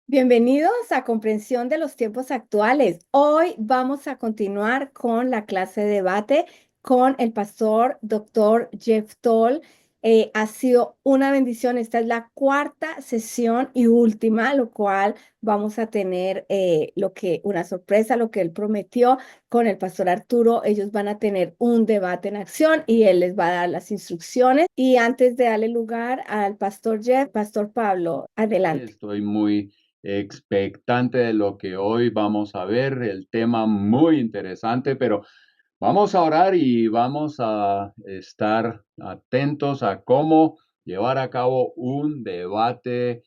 Bienvenidos a Comprensión de los Tiempos Actuales. Hoy vamos a continuar con la clase de debate con el pastor doctor Jeff Toll. Ha sido una bendición. Esta es la cuarta sesión y última, lo cual vamos a tener una sorpresa, lo que él prometió con el pastor Arturo. Ellos van a tener un debate en acción y él les va a dar las instrucciones. Y antes de darle lugar al pastor Jeff, pastor Pablo, adelante. Estoy muy expectante de lo que hoy vamos a ver, el tema muy interesante, pero vamos a orar y vamos a estar atentos a cómo llevar a cabo un debate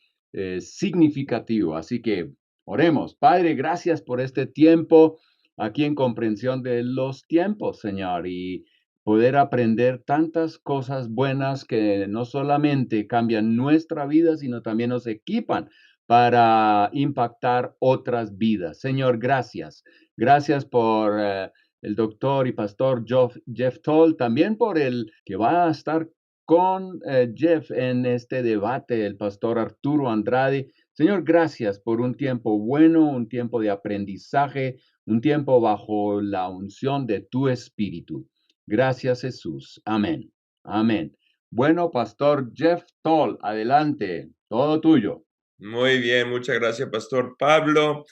significativo. Así que oremos. Padre, gracias por este tiempo aquí en comprensión de los tiempos, Señor, y poder aprender tantas cosas buenas que no solamente cambian nuestra vida, sino también nos equipan para impactar otras vidas. Señor, gracias. Gracias por el doctor y pastor Jeff Toll, también por el que va a estar con Jeff en este debate, el pastor Arturo Andrade. Señor, gracias por un tiempo bueno, un tiempo de aprendizaje, un tiempo bajo la unción de tu espíritu. Gracias, Jesús. Amén. Amén. Bueno, pastor Jeff Toll, adelante. Todo tuyo. Muy bien, muchas gracias, Pastor Pablo.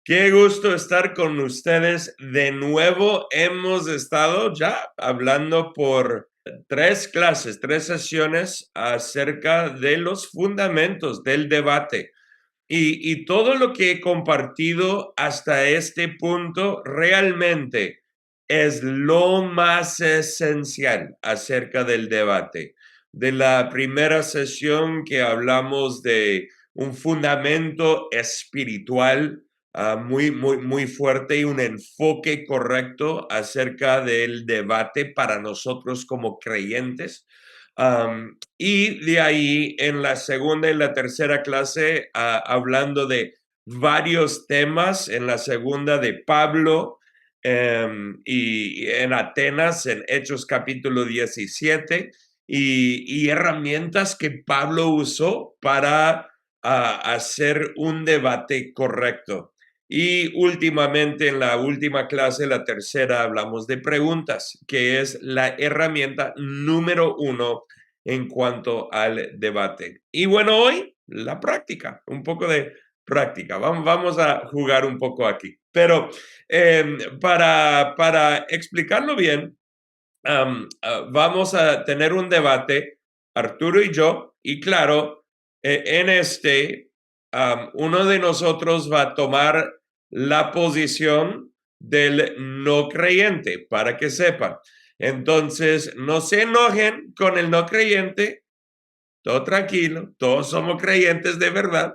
Qué gusto estar con ustedes de nuevo. Hemos estado ya hablando por tres sesiones acerca de los fundamentos del debate. Y todo lo que he compartido hasta este punto realmente es lo más esencial acerca del debate. De la primera sesión que hablamos de un fundamento espiritual muy fuerte y un enfoque correcto acerca del debate para nosotros como creyentes. Y de ahí en la segunda y la tercera clase, hablando de varios temas, en la segunda de Pablo y en Atenas, en Hechos capítulo 17, y herramientas que Pablo usó para hacer un debate correcto. Y últimamente, en la última clase, la tercera, hablamos de preguntas, que es la herramienta número 1 en cuanto al debate. Y bueno, hoy la práctica, un poco de práctica. Vamos a jugar un poco aquí. Pero para explicarlo bien, vamos a tener un debate, Arturo y yo, y claro, en este, uno de nosotros va a tomar la posición del no creyente, para que sepan. Entonces, no se enojen con el no creyente, todo tranquilo, todos somos creyentes de verdad.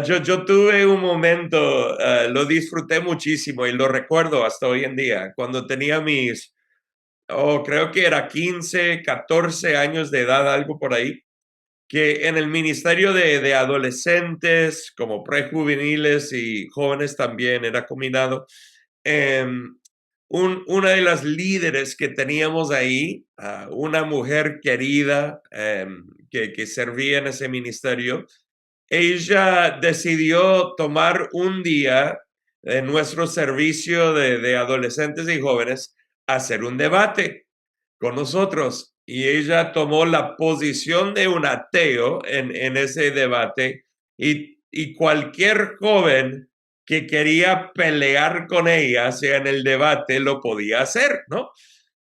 Yo tuve un momento, lo disfruté muchísimo y lo recuerdo hasta hoy en día, cuando tenía creo que era 15, 14 años de edad, algo por ahí, que en el ministerio de adolescentes, como prejuveniles y jóvenes también era combinado, una de las líderes que teníamos ahí, una mujer querida que servía en ese ministerio, ella decidió tomar un día en nuestro servicio de adolescentes y jóvenes, hacer un debate con nosotros. Y ella tomó la posición de un ateo en ese debate y cualquier joven que quería pelear con ella, sea en el debate, lo podía hacer, ¿no?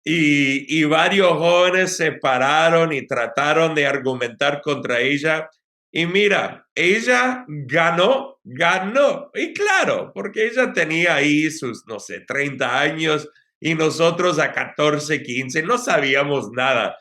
Y varios jóvenes se pararon y trataron de argumentar contra ella. Y mira, ella ganó. Y claro, porque ella tenía ahí sus, no sé, 30 años y nosotros a 14, 15 no sabíamos nada.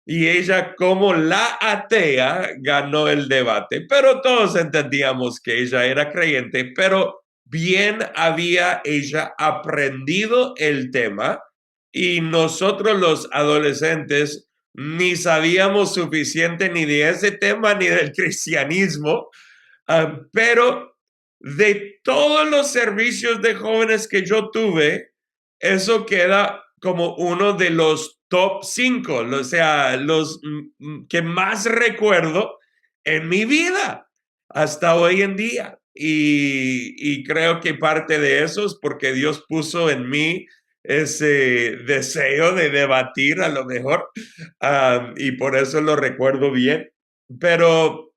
Y ella, como la atea, ganó el debate. Pero todos entendíamos que ella era creyente, pero bien había ella aprendido el tema y nosotros los adolescentes ni sabíamos suficiente ni de ese tema ni del cristianismo, pero de todos los servicios de jóvenes que yo tuve, eso queda como uno de los top 5, o sea, los que más recuerdo en mi vida. hasta hoy en día. Y creo que parte de eso es porque Dios puso en mí ese deseo de debatir a lo mejor, y por eso lo recuerdo bien. Pero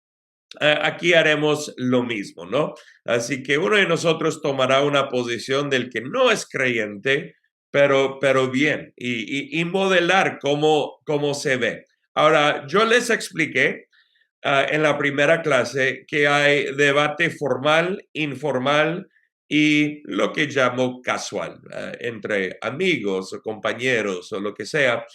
aquí haremos lo mismo, ¿no? Así que uno de nosotros tomará una posición del que no es creyente, pero bien, y modelar cómo se ve. Ahora, yo les expliqué en la primera clase que hay debate formal, informal y lo que llamo casual, entre amigos o compañeros o lo que sea.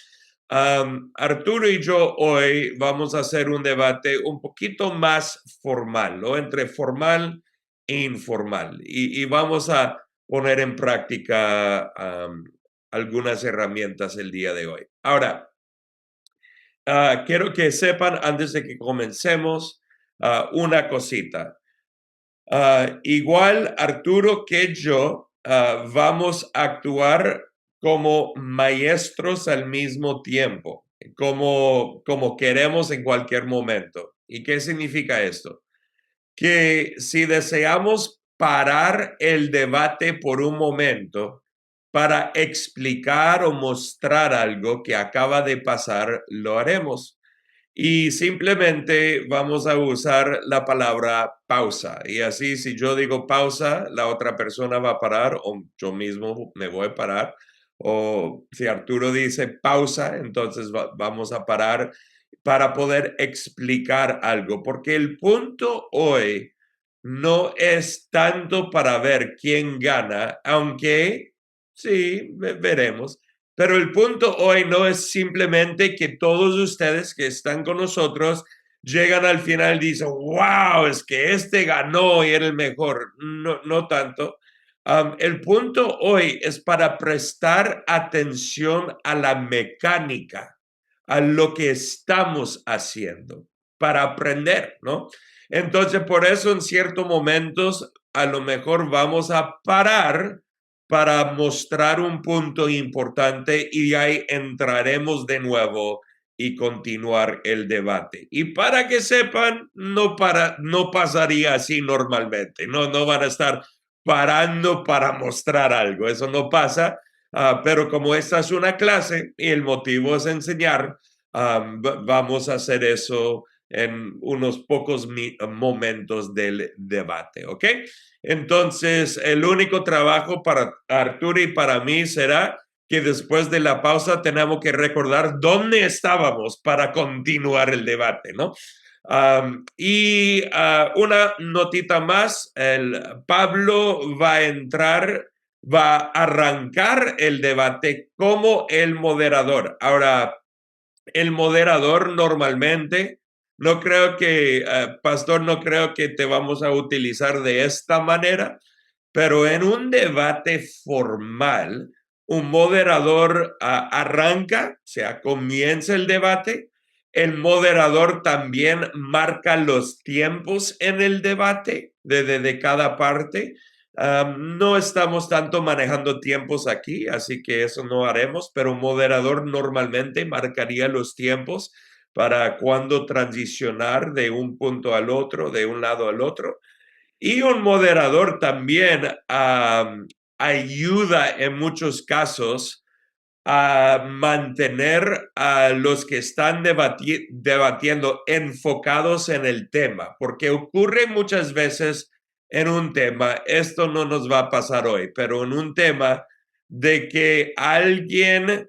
Arturo y yo hoy vamos a hacer un debate un poquito más formal, ¿no? Entre formal e informal. Y vamos a poner en práctica algunas herramientas el día de hoy. Ahora, quiero que sepan antes de que comencemos una cosita. Igual Arturo que yo vamos a actuar como maestros al mismo tiempo, como queremos en cualquier momento. ¿Y qué significa esto? Que si deseamos parar el debate por un momento para explicar o mostrar algo que acaba de pasar, lo haremos. Y simplemente vamos a usar la palabra pausa. Y así, si yo digo pausa, la otra persona va a parar o yo mismo me voy a parar. O si Arturo dice pausa, entonces vamos a parar para poder explicar algo. Porque el punto hoy no es tanto para ver quién gana, aunque sí, veremos. Pero el punto hoy no es simplemente que todos ustedes que están con nosotros llegan al final y dicen, wow, es que este ganó y era el mejor. No, no tanto. El punto hoy es para prestar atención a la mecánica, a lo que estamos haciendo, para aprender, ¿no? Entonces, por eso en ciertos momentos a lo mejor vamos a parar para mostrar un punto importante y ahí entraremos de nuevo y continuar el debate. Y para que sepan, no pasaría así normalmente, no van a estar parando para mostrar algo, eso no pasa, pero como esta es una clase y el motivo es enseñar, vamos a hacer eso en unos pocos momentos del debate, ¿ok? Entonces, el único trabajo para Arturo y para mí será que después de la pausa tenemos que recordar dónde estábamos para continuar el debate, ¿no? Una notita más, el Pablo va a entrar, va a arrancar el debate como el moderador. Ahora, el moderador normalmente, no creo que, pastor, no creo que te vamos a utilizar de esta manera, pero en un debate formal, un moderador arranca, o sea, comienza el debate. El moderador también marca los tiempos en el debate de cada parte. No estamos tanto manejando tiempos aquí, así que eso no haremos, pero un moderador normalmente marcaría los tiempos para cuándo transicionar de un punto al otro, de un lado al otro. Y un moderador también ayuda en muchos casos a mantener a los que están debatiendo enfocados en el tema, porque ocurre muchas veces en un tema, esto no nos va a pasar hoy, pero en un tema de que alguien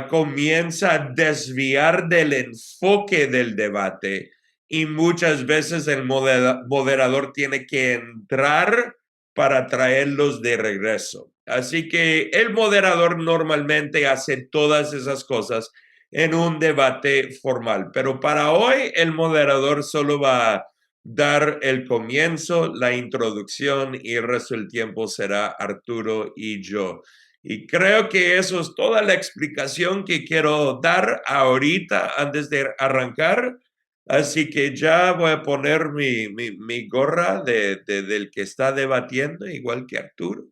comienza a desviar del enfoque del debate y muchas veces el moderador tiene que entrar para traerlos de regreso. Así que el moderador normalmente hace todas esas cosas en un debate formal, pero para hoy el moderador solo va a dar el comienzo, la introducción y el resto del tiempo será Arturo y yo. Y creo que eso es toda la explicación que quiero dar ahorita antes de arrancar. Así que ya voy a poner mi gorra del que está debatiendo, igual que Arturo.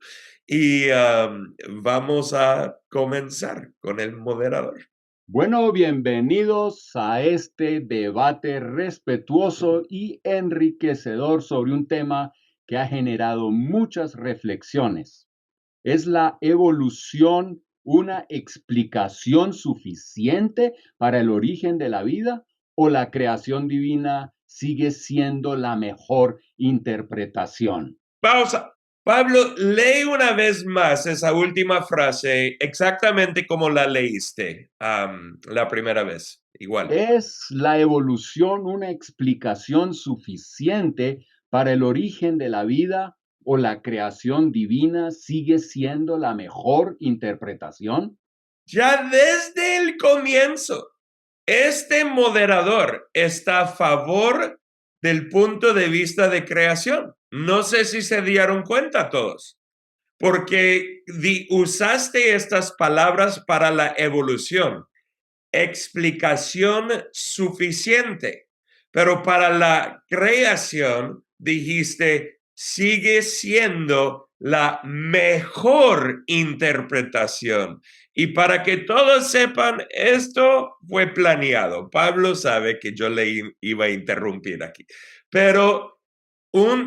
Y vamos a comenzar con el moderador. Bueno, bienvenidos a este debate respetuoso y enriquecedor sobre un tema que ha generado muchas reflexiones. ¿Es la evolución una explicación suficiente para el origen de la vida o la creación divina sigue siendo la mejor interpretación? Pausa. Pablo, lee una vez más esa última frase exactamente como la leíste la primera vez. Igual. ¿Es la evolución una explicación suficiente para el origen de la vida o la creación divina sigue siendo la mejor interpretación? Ya desde el comienzo, este moderador está a favor del punto de vista de creación. No sé si se dieron cuenta todos, porque usaste estas palabras para la evolución. Explicación suficiente, pero para la creación dijiste sigue siendo la mejor interpretación. Y para que todos sepan, esto fue planeado. Pablo sabe que yo le iba a interrumpir aquí, pero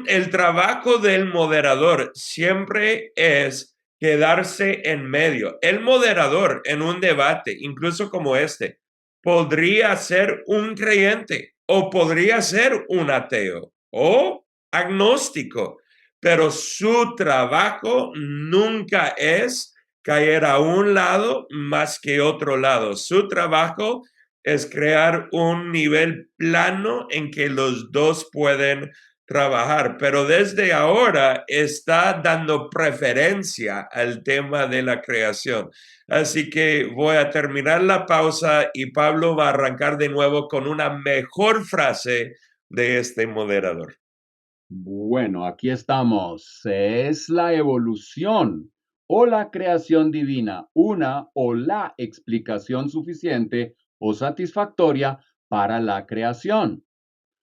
el trabajo del moderador siempre es quedarse en medio. El moderador en un debate, incluso como este, podría ser un creyente o podría ser un ateo o agnóstico, pero su trabajo nunca es caer a un lado más que otro lado. Su trabajo es crear un nivel plano en que los dos pueden trabajar, pero desde ahora está dando preferencia al tema de la creación. Así que voy a terminar la pausa y Pablo va a arrancar de nuevo con una mejor frase de este moderador. Bueno, aquí estamos. ¿Es la evolución o la creación divina una o la explicación suficiente o satisfactoria para la creación?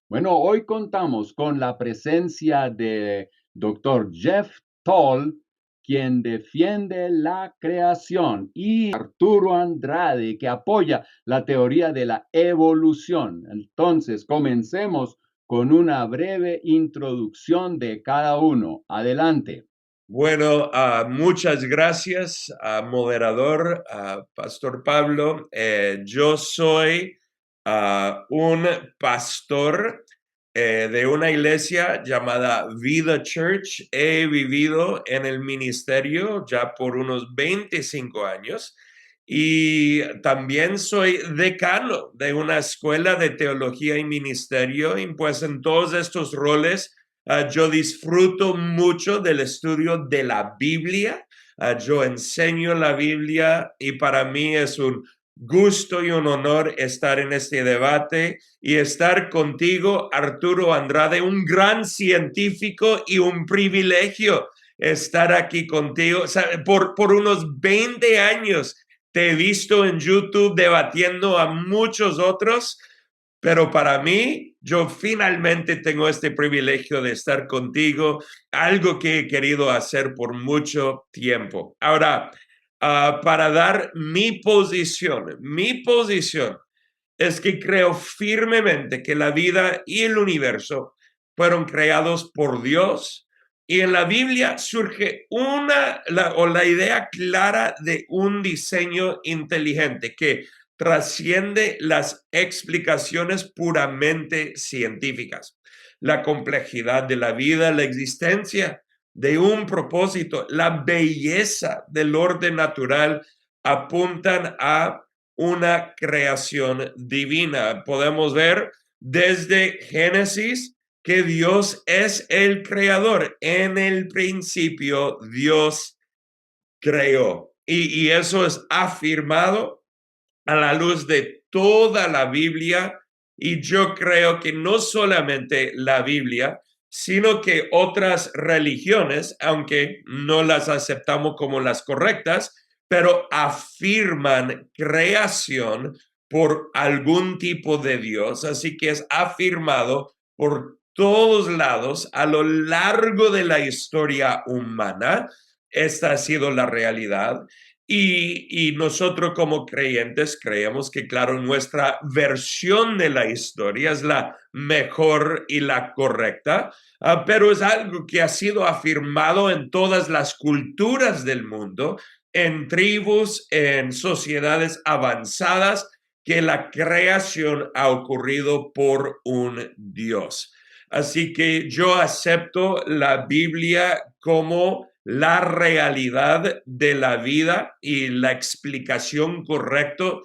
Bueno, hoy contamos con la presencia de Dr. Jeff Toll, quien defiende la creación, y Arturo Andrade, que apoya la teoría de la evolución. Entonces, comencemos con una breve introducción de cada uno. Adelante. Bueno, muchas gracias, moderador, Pastor Pablo. Yo soy un pastor de una iglesia llamada Vida Church. He vivido en el ministerio ya por unos 25 años y también soy decano de una escuela de teología y ministerio. Y pues en todos estos roles, yo disfruto mucho del estudio de la Biblia. Yo enseño la Biblia y para mí es un gusto y un honor estar en este debate y estar contigo, Arturo Andrade, un gran científico y un privilegio estar aquí contigo. O sea, por unos 20 años te he visto en YouTube debatiendo a muchos otros, pero para mí, yo finalmente tengo este privilegio de estar contigo, algo que he querido hacer por mucho tiempo. Ahora, para dar mi posición es que creo firmemente que la vida y el universo fueron creados por Dios y en la Biblia surge la idea clara de un diseño inteligente que trasciende las explicaciones puramente científicas. La complejidad de la vida, la existencia de un propósito, la belleza del orden natural apuntan a una creación divina. Podemos ver desde Génesis que Dios es el creador. En el principio Dios creó. Y eso es afirmado a la luz de toda la Biblia. Y yo creo que no solamente la Biblia, sino que otras religiones, aunque no las aceptamos como las correctas, pero afirman creación por algún tipo de Dios. Así que es afirmado por todos lados a lo largo de la historia humana. Esta ha sido la realidad. Y nosotros como creyentes creemos que, claro, nuestra versión de la historia es la mejor y la correcta, pero es algo que ha sido afirmado en todas las culturas del mundo, en tribus, en sociedades avanzadas, que la creación ha ocurrido por un Dios. Así que yo acepto la Biblia como la realidad de la vida y la explicación correcta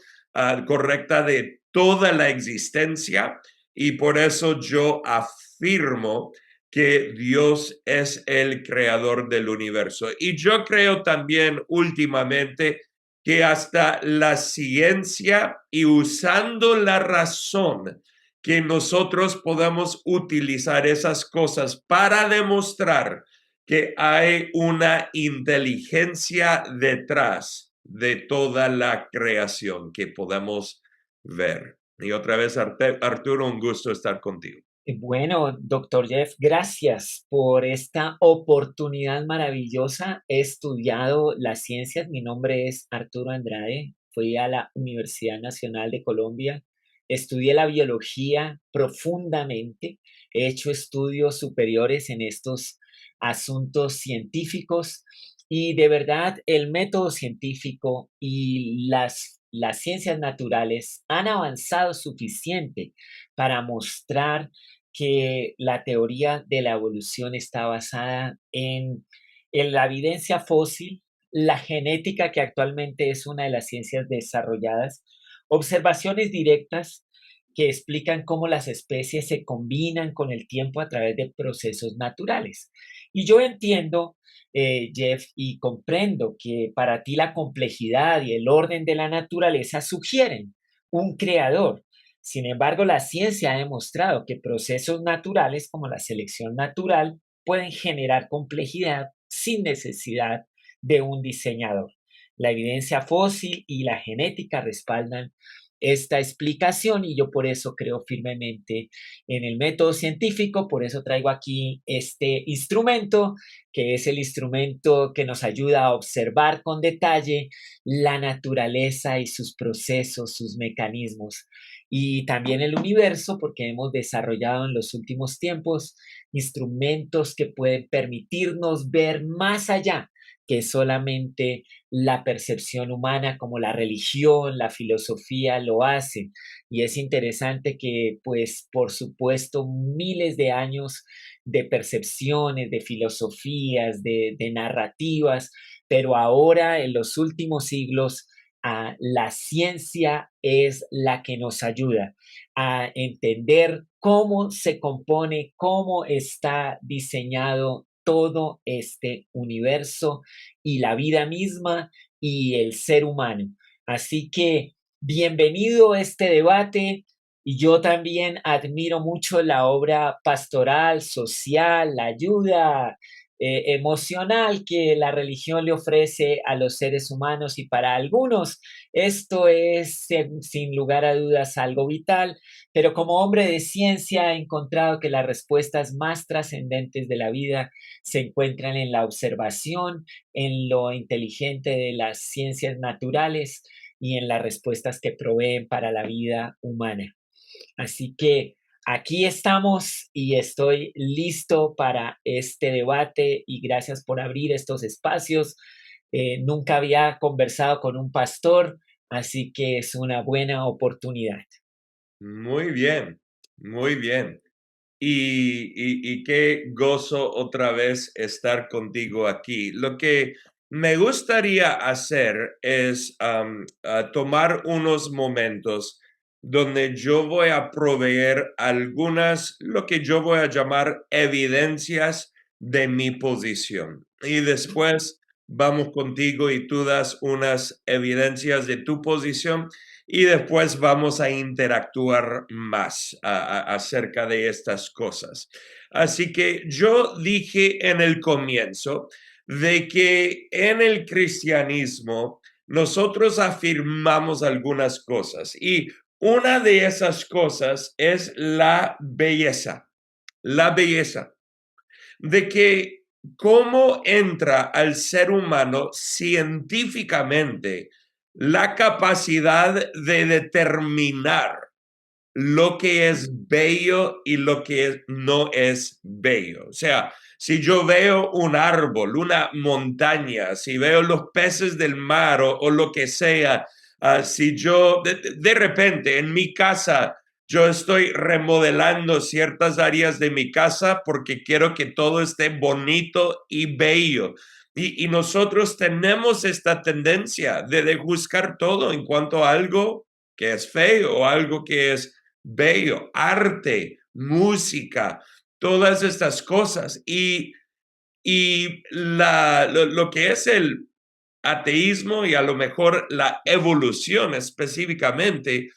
de toda la existencia. Y por eso yo afirmo que Dios es el creador del universo. Y yo creo también últimamente que hasta la ciencia y usando la razón, que nosotros podamos utilizar esas cosas para demostrar que hay una inteligencia detrás de toda la creación que podemos ver. Y otra vez, Arturo, un gusto estar contigo. Bueno, doctor Jeff, gracias por esta oportunidad maravillosa. He estudiado las ciencias. Mi nombre es Arturo Andrade. Fui a la Universidad Nacional de Colombia. Estudié la biología profundamente. He hecho estudios superiores en estos asuntos científicos y de verdad el método científico y las ciencias naturales han avanzado suficiente para mostrar que la teoría de la evolución está basada en la evidencia fósil, la genética, que actualmente es una de las ciencias desarrolladas, observaciones directas que explican cómo las especies se combinan con el tiempo a través de procesos naturales. Y yo entiendo, Jeff, y comprendo que para ti la complejidad y el orden de la naturaleza sugieren un creador. Sin embargo, la ciencia ha demostrado que procesos naturales como la selección natural pueden generar complejidad sin necesidad de un diseñador. La evidencia fósil y la genética respaldan esta explicación y yo por eso creo firmemente en el método científico, por eso traigo aquí este instrumento, que es el instrumento que nos ayuda a observar con detalle la naturaleza y sus procesos, sus mecanismos y también el universo, porque hemos desarrollado en los últimos tiempos instrumentos que pueden permitirnos ver más allá que solamente la percepción humana, como la religión, la filosofía lo hacen. Y es interesante que, pues, por supuesto, miles de años de percepciones, de filosofías, de narrativas, pero ahora en los últimos siglos la ciencia es la que nos ayuda a entender cómo se compone, cómo está diseñado todo este universo y la vida misma y el ser humano. Así que bienvenido a este debate. Y yo también admiro mucho la obra pastoral, social, la ayuda emocional que la religión le ofrece a los seres humanos y para algunos esto es sin lugar a dudas algo vital, pero como hombre de ciencia he encontrado que las respuestas más trascendentes de la vida se encuentran en la observación, en lo inteligente de las ciencias naturales y en las respuestas que proveen para la vida humana. Así que aquí estamos y estoy listo para este debate y gracias por abrir estos espacios. Nunca había conversado con un pastor, así que es una buena oportunidad. Muy bien, muy bien. Y qué gozo otra vez estar contigo aquí. Lo que me gustaría hacer es tomar unos momentos donde yo voy a proveer algunas, lo que yo voy a llamar evidencias de mi posición. Y después vamos contigo y tú das unas evidencias de tu posición y después vamos a interactuar más acerca de estas cosas. Así que yo dije en el comienzo de que en el cristianismo nosotros afirmamos algunas cosas y una de esas cosas es la belleza, de que cómo entra al ser humano científicamente la capacidad de determinar lo que es bello y lo que no es bello. O sea, si yo veo un árbol, una montaña, si veo los peces del mar o lo que sea, si yo de repente en mi casa yo estoy remodelando ciertas áreas de mi casa porque quiero que todo esté bonito y bello. Y nosotros tenemos esta tendencia de buscar todo en cuanto a algo que es feo o algo que es bello, arte, música, todas estas cosas. Y lo que es el ateísmo y a lo mejor la evolución específicamente,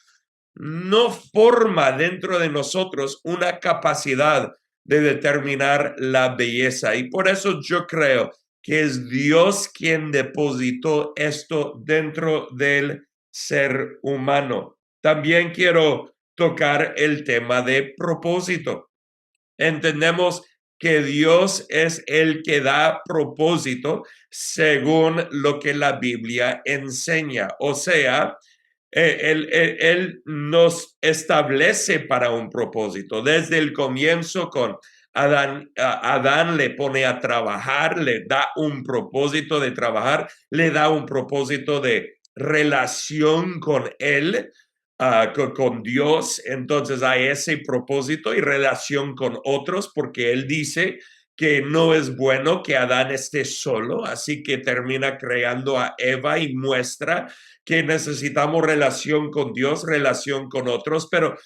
no forma dentro de nosotros una capacidad de determinar la belleza. Y por eso yo creo que es Dios quien depositó esto dentro del ser humano. También quiero tocar el tema de propósito. Entendemos que Dios es el que da propósito según lo que la Biblia enseña. O sea, él nos establece para un propósito. Desde el comienzo con Adán, Adán le pone a trabajar, le da un propósito de trabajar, le da un propósito de relación con él, con Dios. Entonces hay ese propósito y relación con otros, porque él dice que no es bueno que Adán esté solo, así que termina creando a Eva y muestra que necesitamos relación con Dios, relación con otros, pero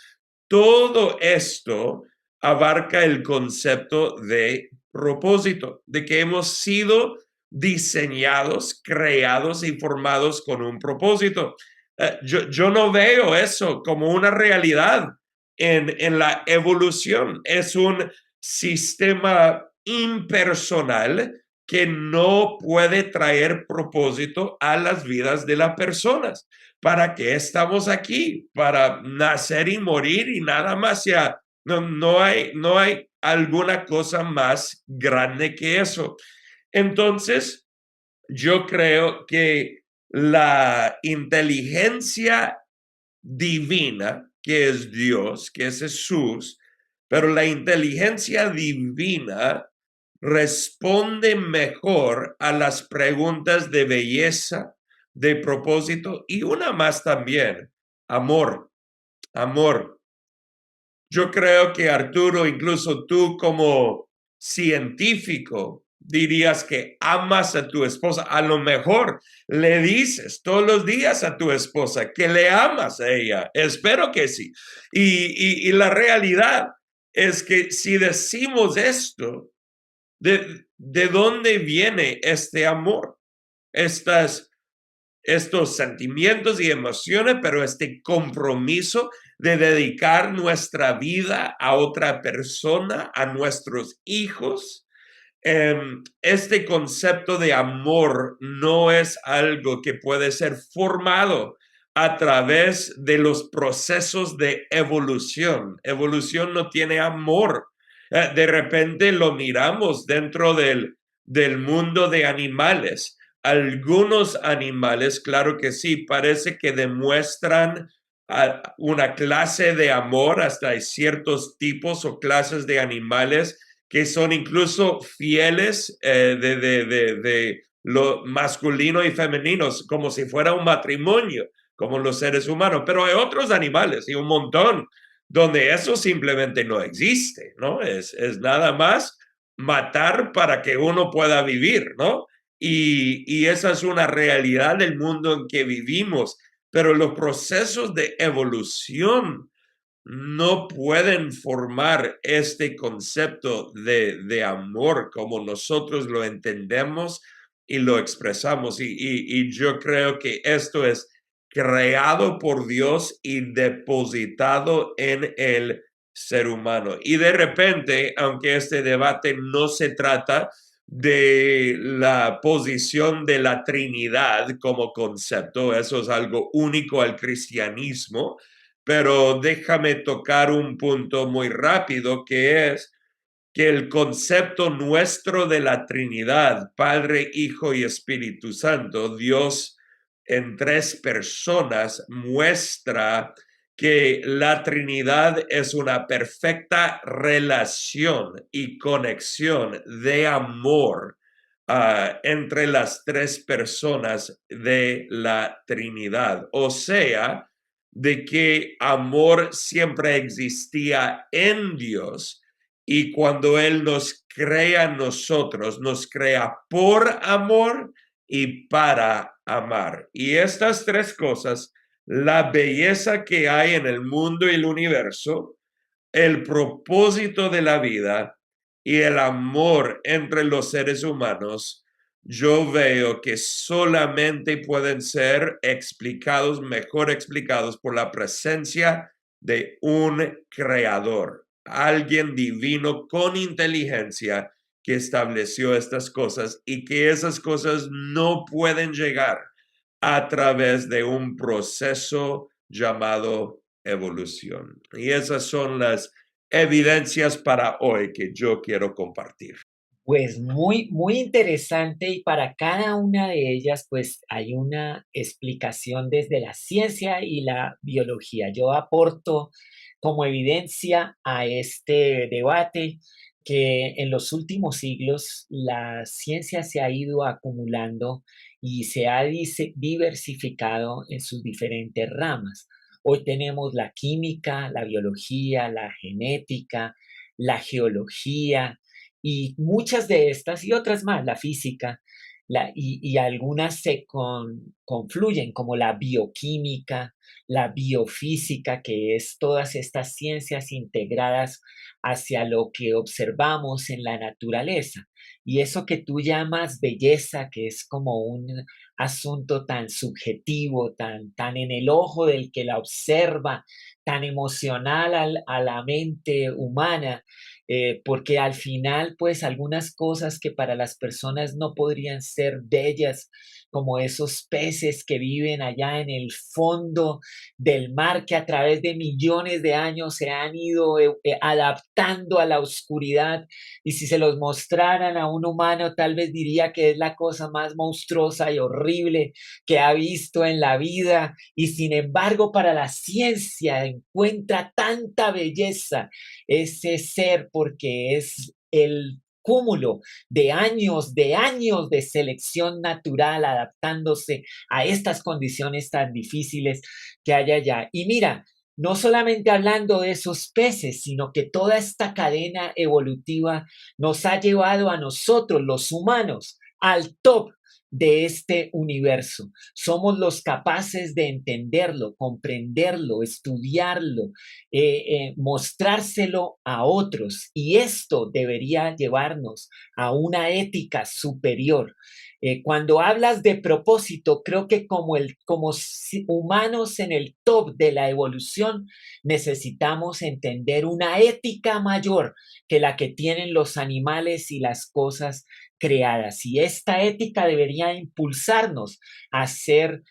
todo esto abarca el concepto de propósito, de que hemos sido diseñados, creados y formados con un propósito. Yo no veo eso como una realidad en la evolución. Es un sistema impersonal que no puede traer propósito a las vidas de las personas. ¿Para qué estamos aquí? Para nacer y morir y nada más. Ya no hay alguna cosa más grande que eso. Entonces, yo creo que la inteligencia divina, que es Dios, que es Jesús, pero la inteligencia divina responde mejor a las preguntas de belleza, de propósito y una más también, amor, amor. Yo creo que Arturo, incluso tú como científico, dirías que amas a tu esposa. A lo mejor le dices todos los días a tu esposa que le amas a ella. Espero que sí. Y la realidad es que si decimos esto, ¿de dónde viene este amor? Estos sentimientos y emociones, pero este compromiso de dedicar nuestra vida a otra persona, a nuestros hijos. Este concepto de amor no es algo que puede ser formado a través de los procesos de evolución. Evolución no tiene amor. De repente lo miramos dentro del mundo de animales. Algunos animales, claro que sí, parece que demuestran una clase de amor. Hasta hay ciertos tipos o clases de animales que son incluso fieles de lo masculino y femenino, como si fuera un matrimonio, como los seres humanos. Pero hay otros animales y un montón donde eso simplemente no existe, ¿no? Es nada más matar para que uno pueda vivir, ¿no? Y esa es una realidad del mundo en que vivimos, pero los procesos de evolución no pueden formar este concepto de amor como nosotros lo entendemos y lo expresamos. Y yo creo que esto es creado por Dios y depositado en el ser humano. Y de repente, aunque este debate no se trata de la posición de la Trinidad como concepto, eso es algo único al cristianismo, pero déjame tocar un punto muy rápido que es que el concepto nuestro de la Trinidad, Padre, Hijo y Espíritu Santo, Dios en tres personas, muestra que la Trinidad es una perfecta relación y conexión de amor entre las tres personas de la Trinidad. O sea, de que amor siempre existía en Dios y cuando Él nos crea a nosotros, nos crea por amor y para amar. Y estas tres cosas, la belleza que hay en el mundo y el universo, el propósito de la vida y el amor entre los seres humanos, yo veo que solamente pueden ser explicados, mejor explicados por la presencia de un creador, alguien divino con inteligencia que estableció estas cosas y que esas cosas no pueden llegar a través de un proceso llamado evolución. Y esas son las evidencias para hoy que yo quiero compartir. Pues muy interesante y para cada una de ellas pues hay una explicación desde la ciencia y la biología. Yo aporto como evidencia a este debate que en los últimos siglos la ciencia se ha ido acumulando y se ha diversificado en sus diferentes ramas. Hoy tenemos la química, la biología, la genética, la geología, y muchas de estas y otras más, la física, y algunas confluyen, como la bioquímica, la biofísica, que es todas estas ciencias integradas hacia lo que observamos en la naturaleza. Y eso que tú llamas belleza, que es como un asunto tan subjetivo, tan en el ojo del que la observa, tan emocional a la mente humana, porque al final, pues algunas cosas que para las personas no podrían ser bellas, como esos peces que viven allá en el fondo del mar, que a través de millones de años se han ido adaptando a la oscuridad, y si se los mostraran a un humano, tal vez diría que es la cosa más monstruosa y horrible que ha visto en la vida, y sin embargo para la ciencia encuentra tanta belleza ese ser porque es el cúmulo de años de selección natural adaptándose a estas condiciones tan difíciles que hay allá. Y mira, no solamente hablando de esos peces, sino que toda esta cadena evolutiva nos ha llevado a nosotros, los humanos, al top de este universo. Somos los capaces de entenderlo, comprenderlo, estudiarlo, mostrárselo a otros. Y esto debería llevarnos a una ética superior. Cuando hablas de propósito, creo que como humanos en el top de la evolución, necesitamos entender una ética mayor que la que tienen los animales y las cosas creadas. Y esta ética debería impulsarnos a ser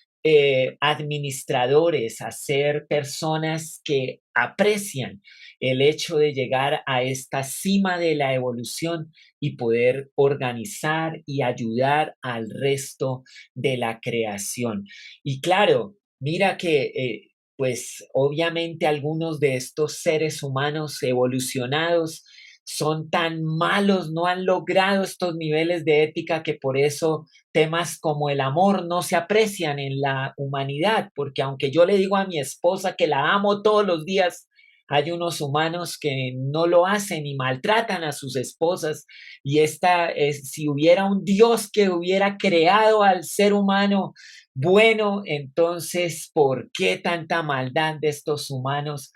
administradores, a ser personas que aprecian el hecho de llegar a esta cima de la evolución y poder organizar y ayudar al resto de la creación. Y claro, mira que pues obviamente algunos de estos seres humanos evolucionados son tan malos, no han logrado estos niveles de ética que por eso temas como el amor no se aprecian en la humanidad, porque aunque yo le digo a mi esposa que la amo todos los días, hay unos humanos que no lo hacen y maltratan a sus esposas. Y esta es, si hubiera un Dios que hubiera creado al ser humano bueno, entonces, ¿por qué tanta maldad de estos humanos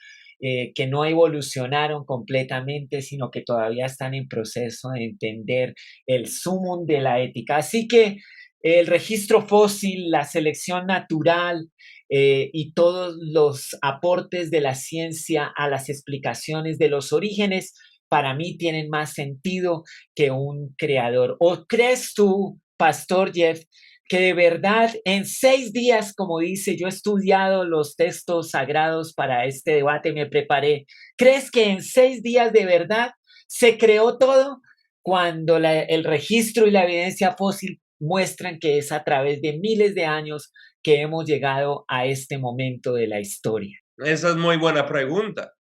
que no evolucionaron completamente, sino que todavía están en proceso de entender el sumum de la ética? Así que el registro fósil, la selección natural y todos los aportes de la ciencia a las explicaciones de los orígenes, para mí tienen más sentido que un creador. ¿O crees tú, Pastor Jeff, que de verdad en 6 días, como dice, yo he estudiado los textos sagrados para este debate, me preparé? ¿Crees que en 6 días de verdad Se creó todo cuando el registro y la evidencia fósil muestran que es a través de miles de años que hemos llegado a este momento de la historia. Esa es muy buena pregunta.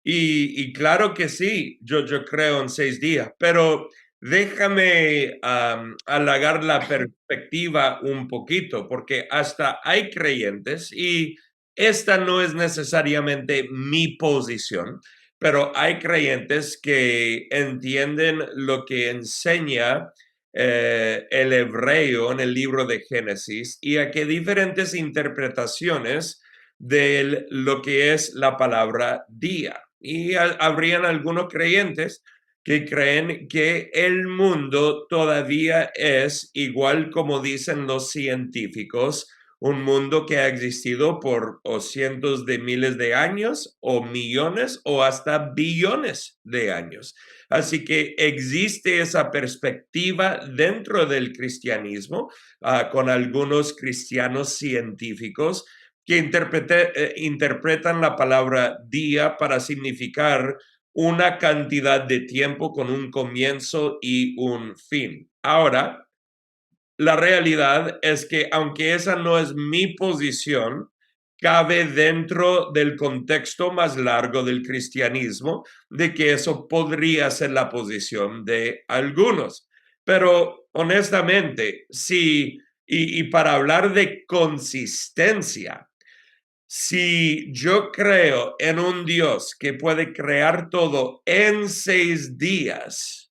Y claro que sí, yo creo en 6 días, pero déjame halagar la perspectiva un poquito, porque hasta hay creyentes, y esta no es necesariamente mi posición, pero hay creyentes que entienden lo que enseña el hebreo en el libro de Génesis y a que diferentes interpretaciones de lo que es la palabra día. Y habrían algunos creyentes que creen que el mundo todavía es, igual como dicen los científicos, un mundo que ha existido por cientos de miles de años o millones o hasta billones de años. Así que existe esa perspectiva dentro del cristianismo, con algunos cristianos científicos que interpretan la palabra día para significar una cantidad de tiempo con un comienzo y un fin. Ahora, la realidad es que aunque esa no es mi posición, cabe dentro del contexto más largo del cristianismo de que eso podría ser la posición de algunos. Pero honestamente, sí, y para hablar de consistencia, si yo creo en un Dios que puede crear todo en 6 días,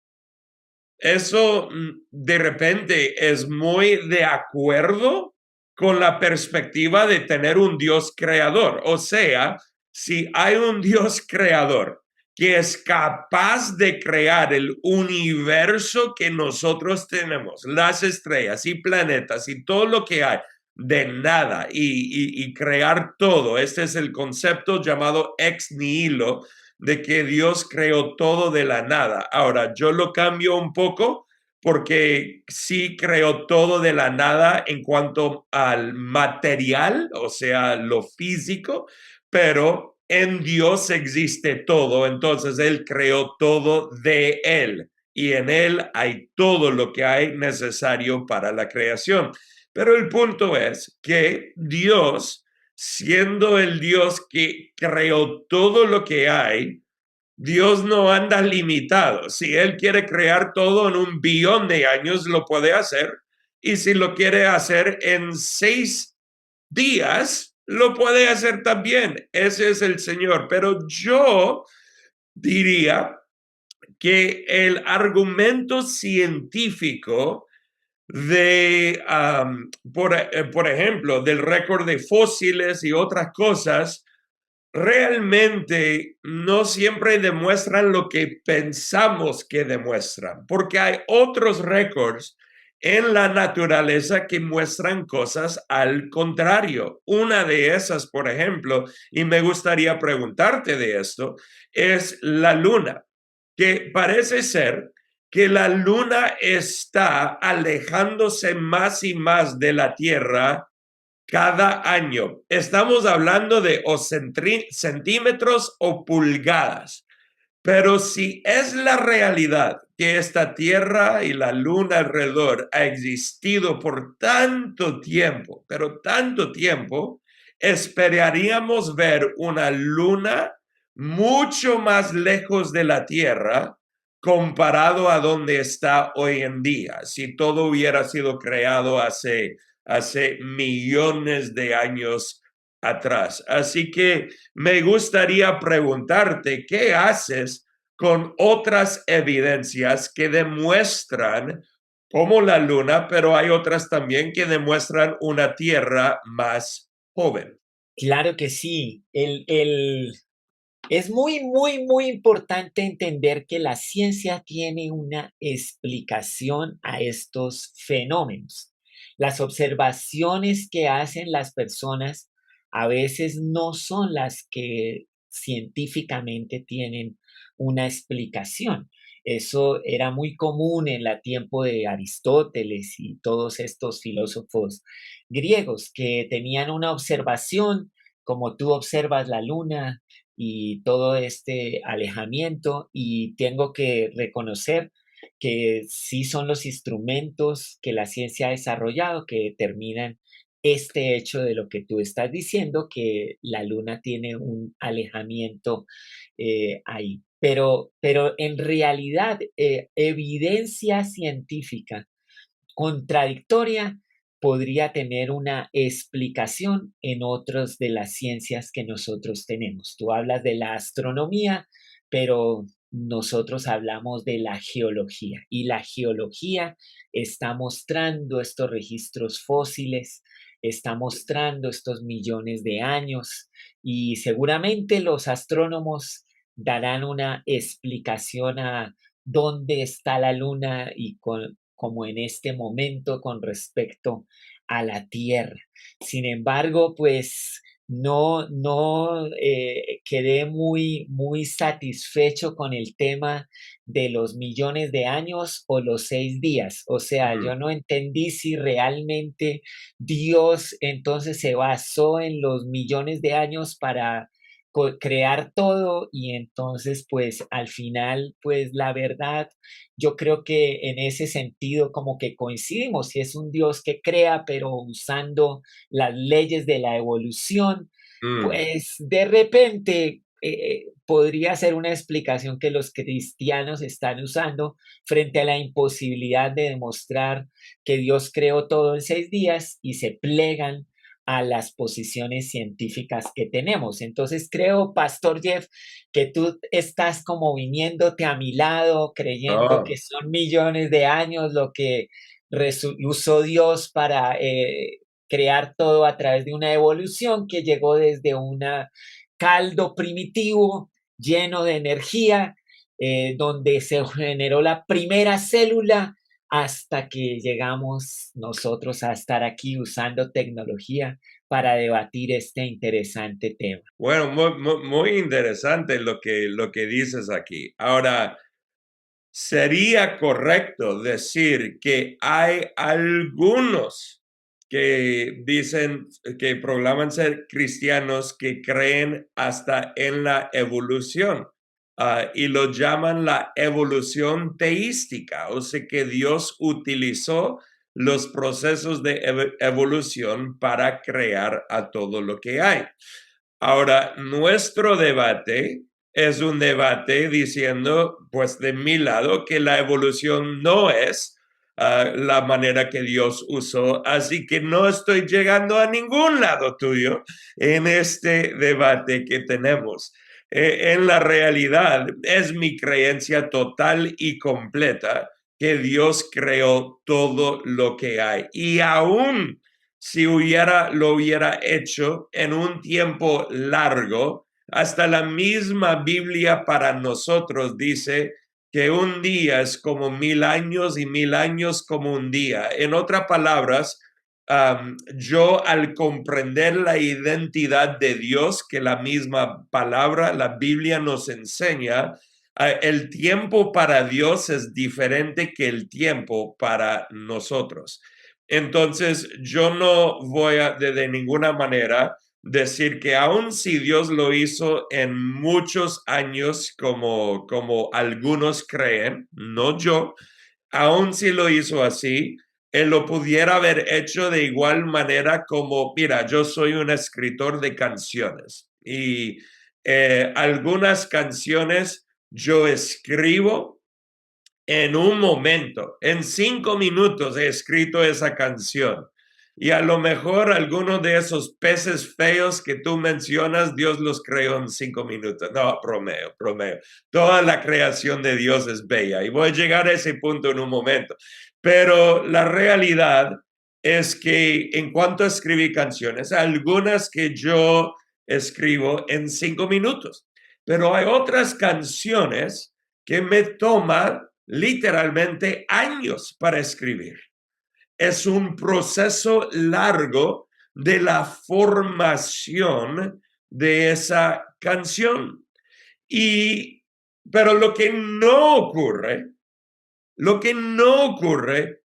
eso de repente es muy de acuerdo con la perspectiva de tener un Dios creador. O sea, si hay un Dios creador que es capaz de crear el universo que nosotros tenemos, las estrellas y planetas y todo lo que hay, de nada y crear todo. Este es el concepto llamado ex nihilo, de que Dios creó todo de la nada. Ahora, yo lo cambio un poco porque sí creó todo de la nada en cuanto al material, o sea, lo físico, pero en Dios existe todo, entonces Él creó todo de Él y en Él hay todo lo que hay necesario para la creación. Pero el punto es que Dios, siendo el Dios que creó todo lo que hay, Dios no anda limitado. Si Él quiere crear todo en 1 billón de años, lo puede hacer. Y si lo quiere hacer en 6 días, lo puede hacer también. Ese es el Señor. Pero yo diría que el argumento científico de, por ejemplo, del récord de fósiles y otras cosas, realmente no siempre demuestran lo que pensamos que demuestran, porque hay otros récords en la naturaleza que muestran cosas al contrario. Una de esas, por ejemplo, y me gustaría preguntarte de esto, es la luna, que parece ser que la luna está alejándose más y más de la Tierra cada año. Estamos hablando de centímetros o pulgadas. Pero si es la realidad que esta Tierra y la Luna alrededor ha existido por tanto tiempo, pero tanto tiempo, esperaríamos ver una Luna mucho más lejos de la Tierra comparado a donde está hoy en día, si todo hubiera sido creado hace millones de años atrás. Así que me gustaría preguntarte, ¿qué haces con otras evidencias que demuestran como la luna, pero hay otras también que demuestran una Tierra más joven? Claro que sí. Es muy, muy, muy importante entender que la ciencia tiene una explicación a estos fenómenos. Las observaciones que hacen las personas a veces no son las que científicamente tienen una explicación. Eso era muy común en el tiempo de Aristóteles y todos estos filósofos griegos que tenían una observación, como tú observas la luna, y todo este alejamiento, y tengo que reconocer que sí son los instrumentos que la ciencia ha desarrollado que determinan este hecho de lo que tú estás diciendo, que la luna tiene un alejamiento ahí. Pero en realidad, evidencia científica contradictoria podría tener una explicación en otras de las ciencias que nosotros tenemos. Tú hablas de la astronomía, pero nosotros hablamos de la geología, y la geología está mostrando estos registros fósiles, está mostrando estos millones de años, y seguramente los astrónomos darán una explicación a dónde está la luna y como en este momento con respecto a la Tierra. Sin embargo, pues no quedé muy satisfecho con el tema de los millones de años o los 6 días. O sea, yo no entendí si realmente Dios entonces se basó en los millones de años para crear todo, y entonces pues al final pues la verdad yo creo que en ese sentido como que coincidimos, si es un Dios que crea, pero usando las leyes de la evolución, Mm. pues de repente podría ser una explicación que los cristianos están usando frente a la imposibilidad de demostrar que Dios creó todo en 6 días y se plegan a las posiciones científicas que tenemos. Entonces creo, Pastor Jeff, que tú estás como viniéndote a mi lado, creyendo que Oh, son millones de años lo que usó Dios para crear todo a través de una evolución que llegó desde un caldo primitivo lleno de energía, donde se generó la primera célula hasta que llegamos nosotros a estar aquí usando tecnología para debatir este interesante tema. bueno, muy interesante lo que dices aquí. Ahora, sería correcto decir que hay algunos que dicen, que proclaman ser cristianos, que creen hasta en la evolución, y lo llaman la evolución teística, o sea que Dios utilizó los procesos de evolución para crear a todo lo que hay. Ahora, nuestro debate es un debate diciendo, pues de mi lado, que la evolución no es la manera que Dios usó, así que no estoy llegando a ningún lado tuyo en este debate que tenemos. En la realidad, es mi creencia total y completa que Dios creó todo lo que hay, y aún si lo hubiera hecho en un tiempo largo, hasta la misma Biblia para nosotros dice que un día es como 1000 años y 1000 años como un día. En otras palabras, yo al comprender la identidad de Dios, que la misma palabra, la Biblia nos enseña, el tiempo para Dios es diferente que el tiempo para nosotros. Entonces, yo no voy a de ninguna manera decir que aun si Dios lo hizo en muchos años, como algunos creen, no yo, aun si lo hizo así, él lo pudiera haber hecho de igual manera. Como, mira, yo soy un escritor de canciones y algunas canciones yo escribo en un momento, en 5 minutos he escrito esa canción. Y a lo mejor algunos de esos peces feos que tú mencionas, Dios los creó en 5 minutos. No, bromeo. Toda la creación de Dios es bella y voy a llegar a ese punto en un momento. Pero la realidad es que en cuanto a escribir canciones, algunas que yo escribo en 5 minutos, pero hay otras canciones que me toman literalmente años para escribir. Es un proceso largo de la formación de esa canción. Pero lo que no ocurre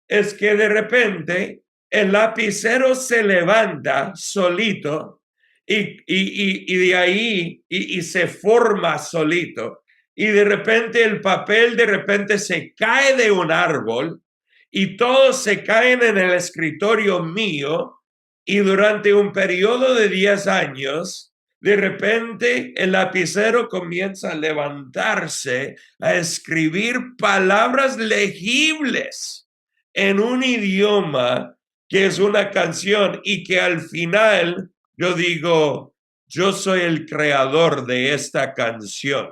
es que de repente el lapicero se levanta solito y de ahí y se forma solito. Y de repente el papel de repente se cae de un árbol y todos se caen en el escritorio mío y durante un periodo de 10 años, de repente el lapicero comienza a levantarse, a escribir palabras legibles en un idioma que es una canción y que al final yo digo, yo soy el creador de esta canción.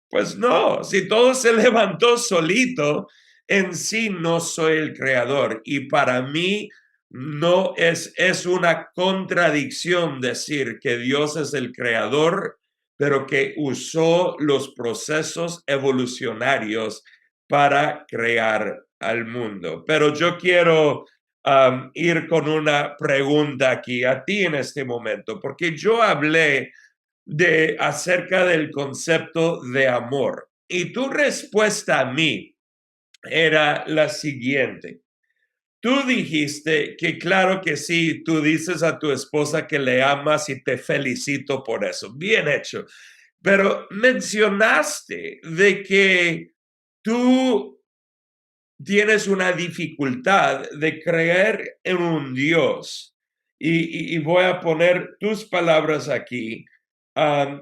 Pues no, si todo se levantó solito, en sí no soy el creador. Y para mí no es una contradicción decir que Dios es el creador, pero que usó los procesos evolucionarios para crear al mundo. Pero yo quiero ir con una pregunta aquí a ti en este momento, porque yo hablé acerca del concepto de amor. Y tu respuesta a mí era la siguiente. Tú dijiste que claro que sí, tú dices a tu esposa que le amas y te felicito por eso. Bien hecho. Pero mencionaste de que tú tienes una dificultad de creer en un Dios. Y voy a poner tus palabras aquí,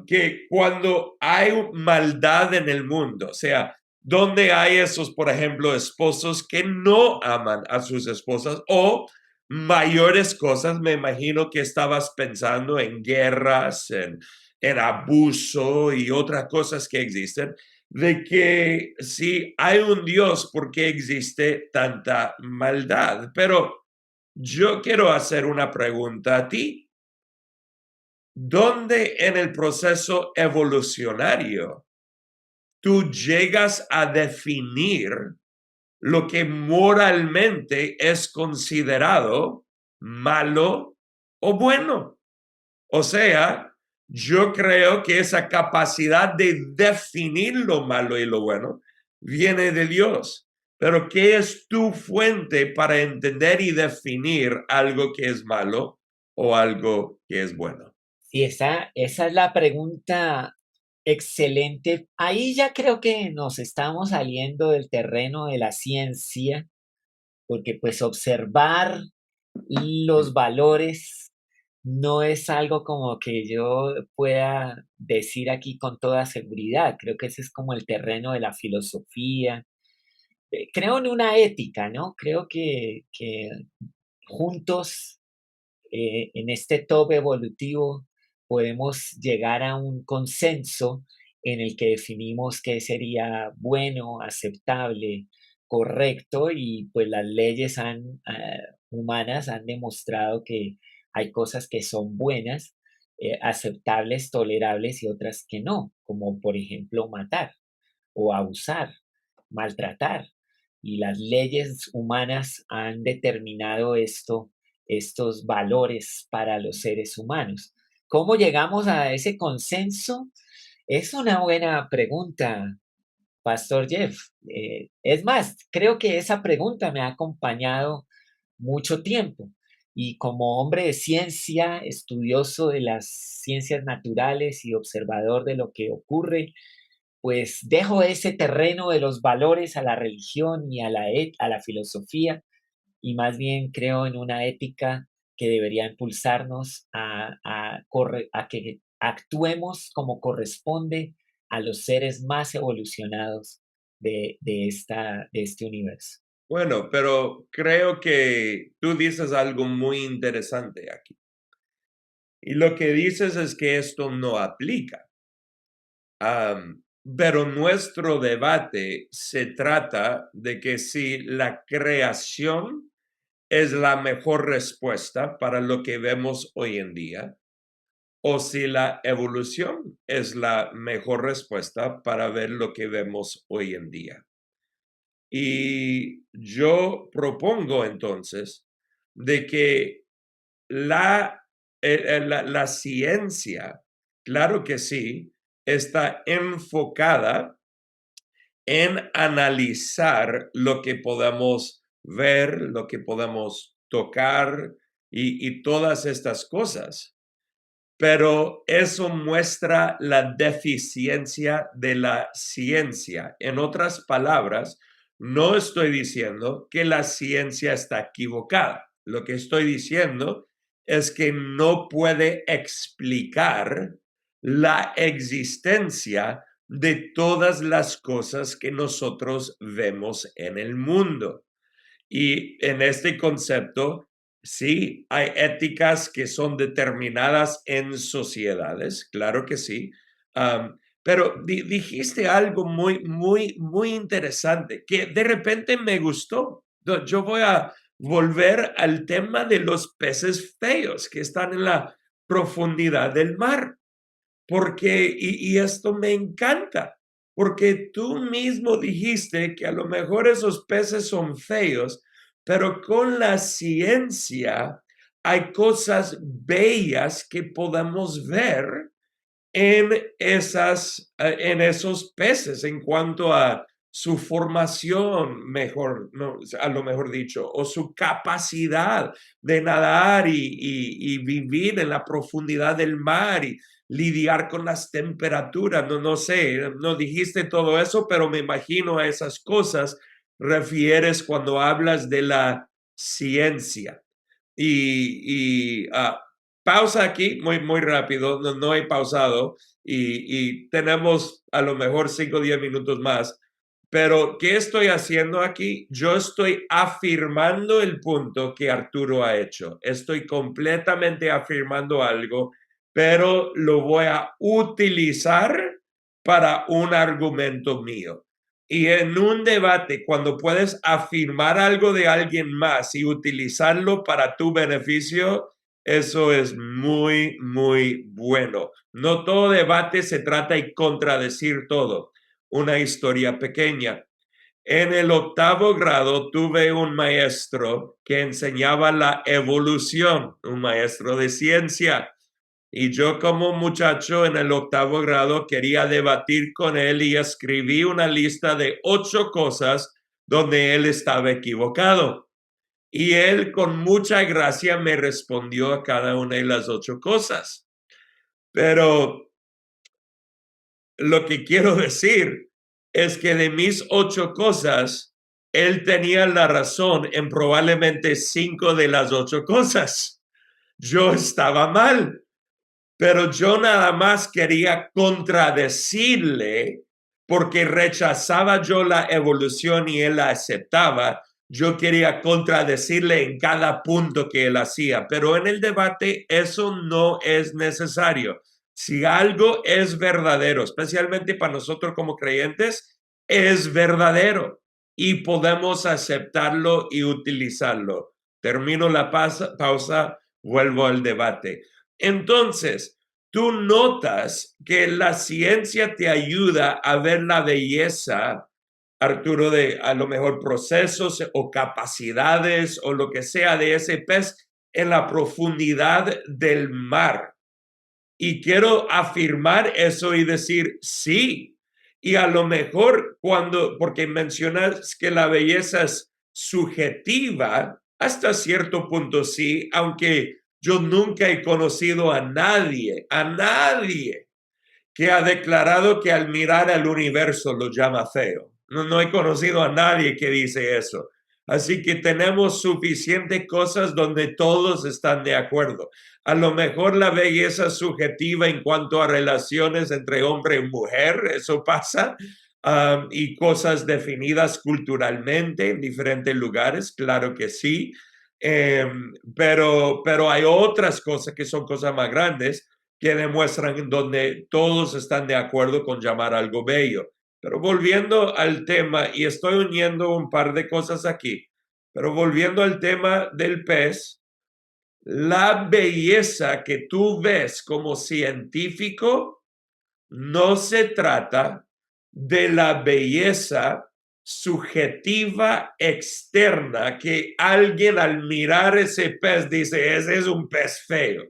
que cuando hay maldad en el mundo, o sea, donde hay esos, por ejemplo, esposos que no aman a sus esposas o mayores cosas, me imagino que estabas pensando en guerras, en abuso y otras cosas que existen de que si hay un Dios, ¿por qué existe tanta maldad? Pero yo quiero hacer una pregunta a ti. ¿Dónde en el proceso evolucionario tú llegas a definir lo que moralmente es considerado malo o bueno? O sea, yo creo que esa capacidad de definir lo malo y lo bueno viene de Dios. Pero ¿qué es tu fuente para entender y definir algo que es malo o algo que es bueno? Y esa es la pregunta excelente. Ahí ya creo que nos estamos saliendo del terreno de la ciencia, porque pues observar los valores no es algo como que yo pueda decir aquí con toda seguridad. Creo que ese es como el terreno de la filosofía. Creo en una ética, ¿no? Creo que juntos en este top evolutivo podemos llegar a un consenso en el que definimos qué sería bueno, aceptable, correcto y pues las leyes humanas han demostrado que hay cosas que son buenas, aceptables, tolerables y otras que no, como por ejemplo matar o abusar, maltratar. Y las leyes humanas han determinado estos valores para los seres humanos. ¿Cómo llegamos a ese consenso? Es una buena pregunta, Pastor Jeff. Es más, creo que esa pregunta me ha acompañado mucho tiempo. Y como hombre de ciencia, estudioso de las ciencias naturales y observador de lo que ocurre, pues dejo ese terreno de los valores a la religión y a la filosofía y más bien creo en una ética que debería impulsarnos a que actuemos como corresponde a los seres más evolucionados de este universo. Bueno, pero creo que tú dices algo muy interesante aquí. Y lo que dices es que esto no aplica. Pero nuestro debate se trata de que si la creación es la mejor respuesta para lo que vemos hoy en día, o si la evolución es la mejor respuesta para ver lo que vemos hoy en día. Y yo propongo entonces de que la ciencia, claro que sí, está enfocada en analizar lo que podemos ver, lo que podemos tocar y todas estas cosas. pero eso muestra la deficiencia de la ciencia. En otras palabras, no estoy diciendo que la ciencia está equivocada. Lo que estoy diciendo es que no puede explicar la existencia de todas las cosas que nosotros vemos en el mundo. Y en este concepto, sí, hay éticas que son determinadas en sociedades, claro que sí. Pero dijiste algo muy interesante que de repente me gustó. Yo voy a volver al tema de los peces feos que están en la profundidad del mar, porque, y esto me encanta, porque tú mismo dijiste que a lo mejor esos peces son feos, pero con la ciencia hay cosas bellas que podemos ver en en esos peces en cuanto a su formación, mejor, no, a lo mejor dicho, o su capacidad de nadar y vivir en la profundidad del mar y lidiar con las temperaturas. No sé, no dijiste todo eso, pero me imagino a esas cosas refieres cuando hablas de la ciencia. Pausa aquí, muy rápido, no he pausado y tenemos a lo mejor 5 o 10 minutos más. Pero, ¿qué estoy haciendo aquí? Yo estoy afirmando el punto que Arturo ha hecho. Estoy completamente afirmando algo, pero lo voy a utilizar para un argumento mío. Y en un debate, cuando puedes afirmar algo de alguien más y utilizarlo para tu beneficio, eso es muy bueno. No todo debate se trata de contradecir todo. Una historia pequeña. En el 8º grado tuve un maestro que enseñaba la evolución, un maestro de ciencia. Y yo como muchacho en el 8º grado quería debatir con él y escribí una lista de 8 cosas donde él estaba equivocado. Y él con mucha gracia me respondió a cada una de las 8 cosas. Pero lo que quiero decir es que de mis 8 cosas, él tenía la razón en probablemente 5 de las 8 cosas. Yo estaba mal. Pero yo nada más quería contradecirle porque rechazaba yo la evolución y él la aceptaba. Yo quería contradecirle en cada punto que él hacía, pero en el debate eso no es necesario. Si algo es verdadero, especialmente para nosotros como creyentes, es verdadero y podemos aceptarlo y utilizarlo. Termino la pausa, vuelvo al debate. Entonces, tú notas que la ciencia te ayuda a ver la belleza, Arturo, de a lo mejor procesos o capacidades o lo que sea de ese pez en la profundidad del mar. Y quiero afirmar eso y decir sí. Y a lo mejor porque mencionas que la belleza es subjetiva, hasta cierto punto sí, aunque yo nunca he conocido a nadie que ha declarado que al mirar al universo lo llama feo. No he conocido a nadie que dice eso. Así que tenemos suficientes cosas donde todos están de acuerdo. A lo mejor la belleza subjetiva en cuanto a relaciones entre hombre y mujer, eso pasa, y cosas definidas culturalmente en diferentes lugares, claro que sí. Pero hay otras cosas que son cosas más grandes que demuestran donde todos están de acuerdo con llamar algo bello. Pero volviendo al tema, y estoy uniendo un par de cosas aquí, pero volviendo al tema del pez, la belleza que tú ves como científico no se trata de la belleza subjetiva externa que alguien al mirar ese pez dice, ese es un pez feo.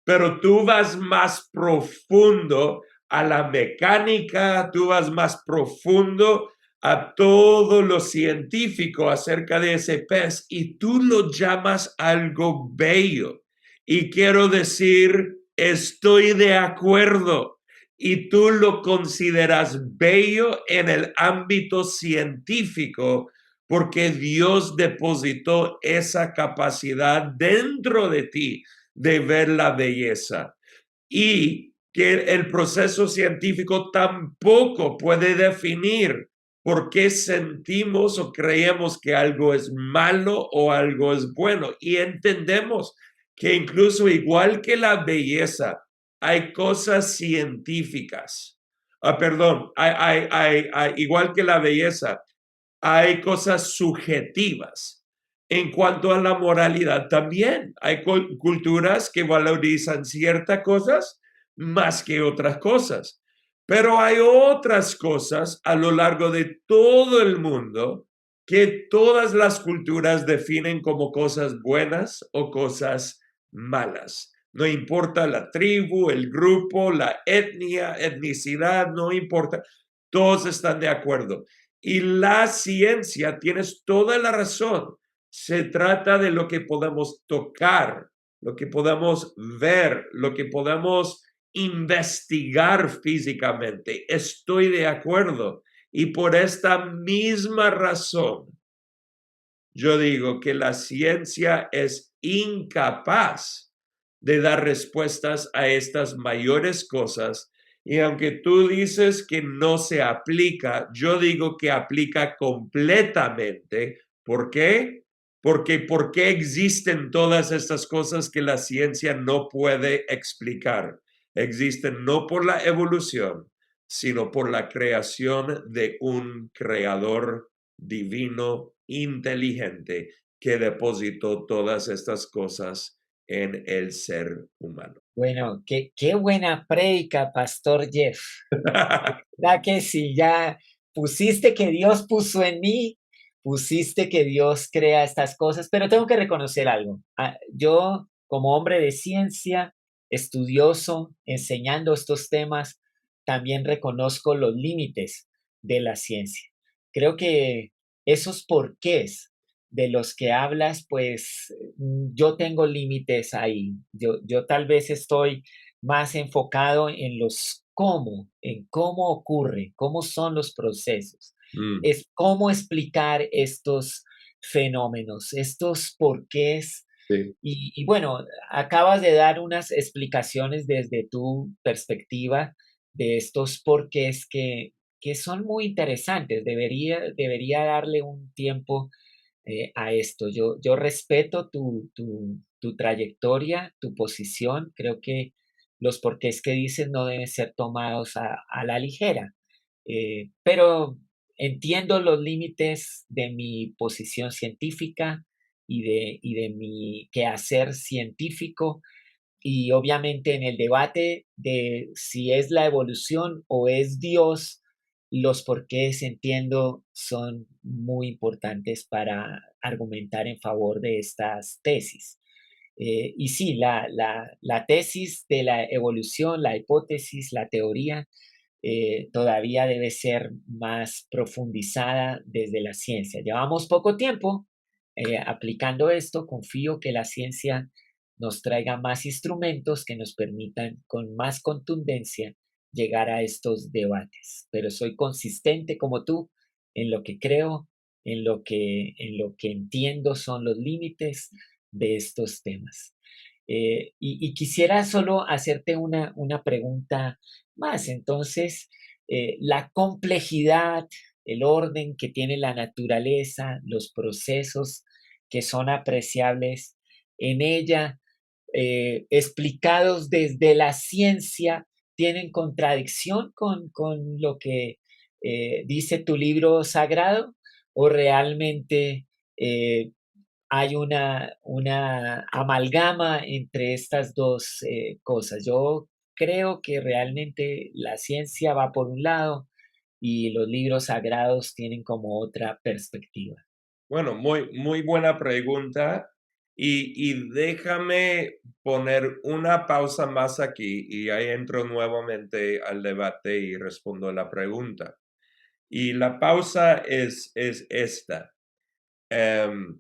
Pero tú vas más profundo a la mecánica, tú vas más profundo a todo lo científico acerca de ese pez y tú lo llamas algo bello. Y quiero decir, estoy de acuerdo, y tú lo consideras bello en el ámbito científico porque Dios depositó esa capacidad dentro de ti de ver la belleza. Y que el proceso científico tampoco puede definir por qué sentimos o creemos que algo es malo o algo es bueno. Y entendemos que incluso igual que la belleza, hay cosas científicas. Perdón, igual que la belleza, hay cosas subjetivas. En cuanto a la moralidad, también hay culturas que valorizan ciertas cosas más que otras cosas. Pero hay otras cosas a lo largo de todo el mundo que todas las culturas definen como cosas buenas o cosas malas. No importa la tribu, el grupo, la etnia, etnicidad, no importa. Todos están de acuerdo. Y la ciencia, tienes toda la razón, se trata de lo que podemos tocar, lo que podemos ver, lo que podemos investigar físicamente. Estoy de acuerdo. Y por esta misma razón, yo digo que la ciencia es incapaz de dar respuestas a estas mayores cosas. Y aunque tú dices que no se aplica, yo digo que aplica completamente. ¿Por qué? Porque ¿por qué existen todas estas cosas que la ciencia no puede explicar? Existen no por la evolución, sino por la creación de un creador divino, inteligente, que depositó todas estas cosas en el ser humano. Bueno, qué buena prédica, Pastor Jeff. ¿Verdad que sí? Ya pusiste que Dios puso en mí, pusiste que Dios crea estas cosas, pero tengo que reconocer algo. Yo, como hombre de ciencia, estudioso, enseñando estos temas, también reconozco los límites de la ciencia. Creo que esos porqués de los que hablas, pues yo tengo límites ahí. Yo tal vez estoy más enfocado en los cómo, en cómo ocurre, cómo son los procesos. Mm, Es cómo explicar estos fenómenos, estos porqués. sí. Y bueno, acabas de dar unas explicaciones desde tu perspectiva de estos porqués que son muy interesantes. Debería darle un tiempo a esto. Yo respeto tu trayectoria, tu posición. Creo que los porqués que dices no deben ser tomados a la ligera. Pero entiendo los límites de mi posición científica y de mi quehacer científico. Y obviamente en el debate de si es la evolución o es Dios, los porqués entiendo son muy importantes para argumentar en favor de estas tesis. Y sí, la tesis de la evolución, la hipótesis, la teoría, todavía debe ser más profundizada desde la ciencia. Llevamos poco tiempo aplicando esto. Confío que la ciencia nos traiga más instrumentos que nos permitan con más contundencia llegar a estos debates. Pero soy consistente como tú en lo que creo, en lo que entiendo son los límites de estos temas. Y quisiera solo hacerte una pregunta más. Entonces, la complejidad, el orden que tiene la naturaleza, los procesos que son apreciables en ella, explicados desde la ciencia, ¿tienen contradicción con lo que dice tu libro sagrado? ¿O realmente hay una amalgama entre estas dos cosas? Yo creo que realmente la ciencia va por un lado y los libros sagrados tienen como otra perspectiva. Bueno, muy buena pregunta. Y déjame poner una pausa más aquí y ahí entro nuevamente al debate y respondo la pregunta. Y la pausa es esta. em,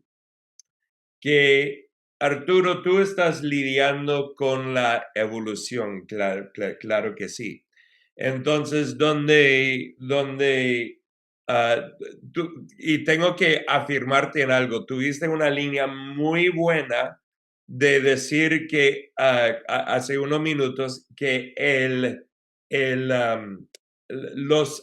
que Arturo, tú estás lidiando con la evolución, claro que sí. Entonces, ah, y tengo que afirmarte en algo, tuviste una línea muy buena de decir que hace unos minutos que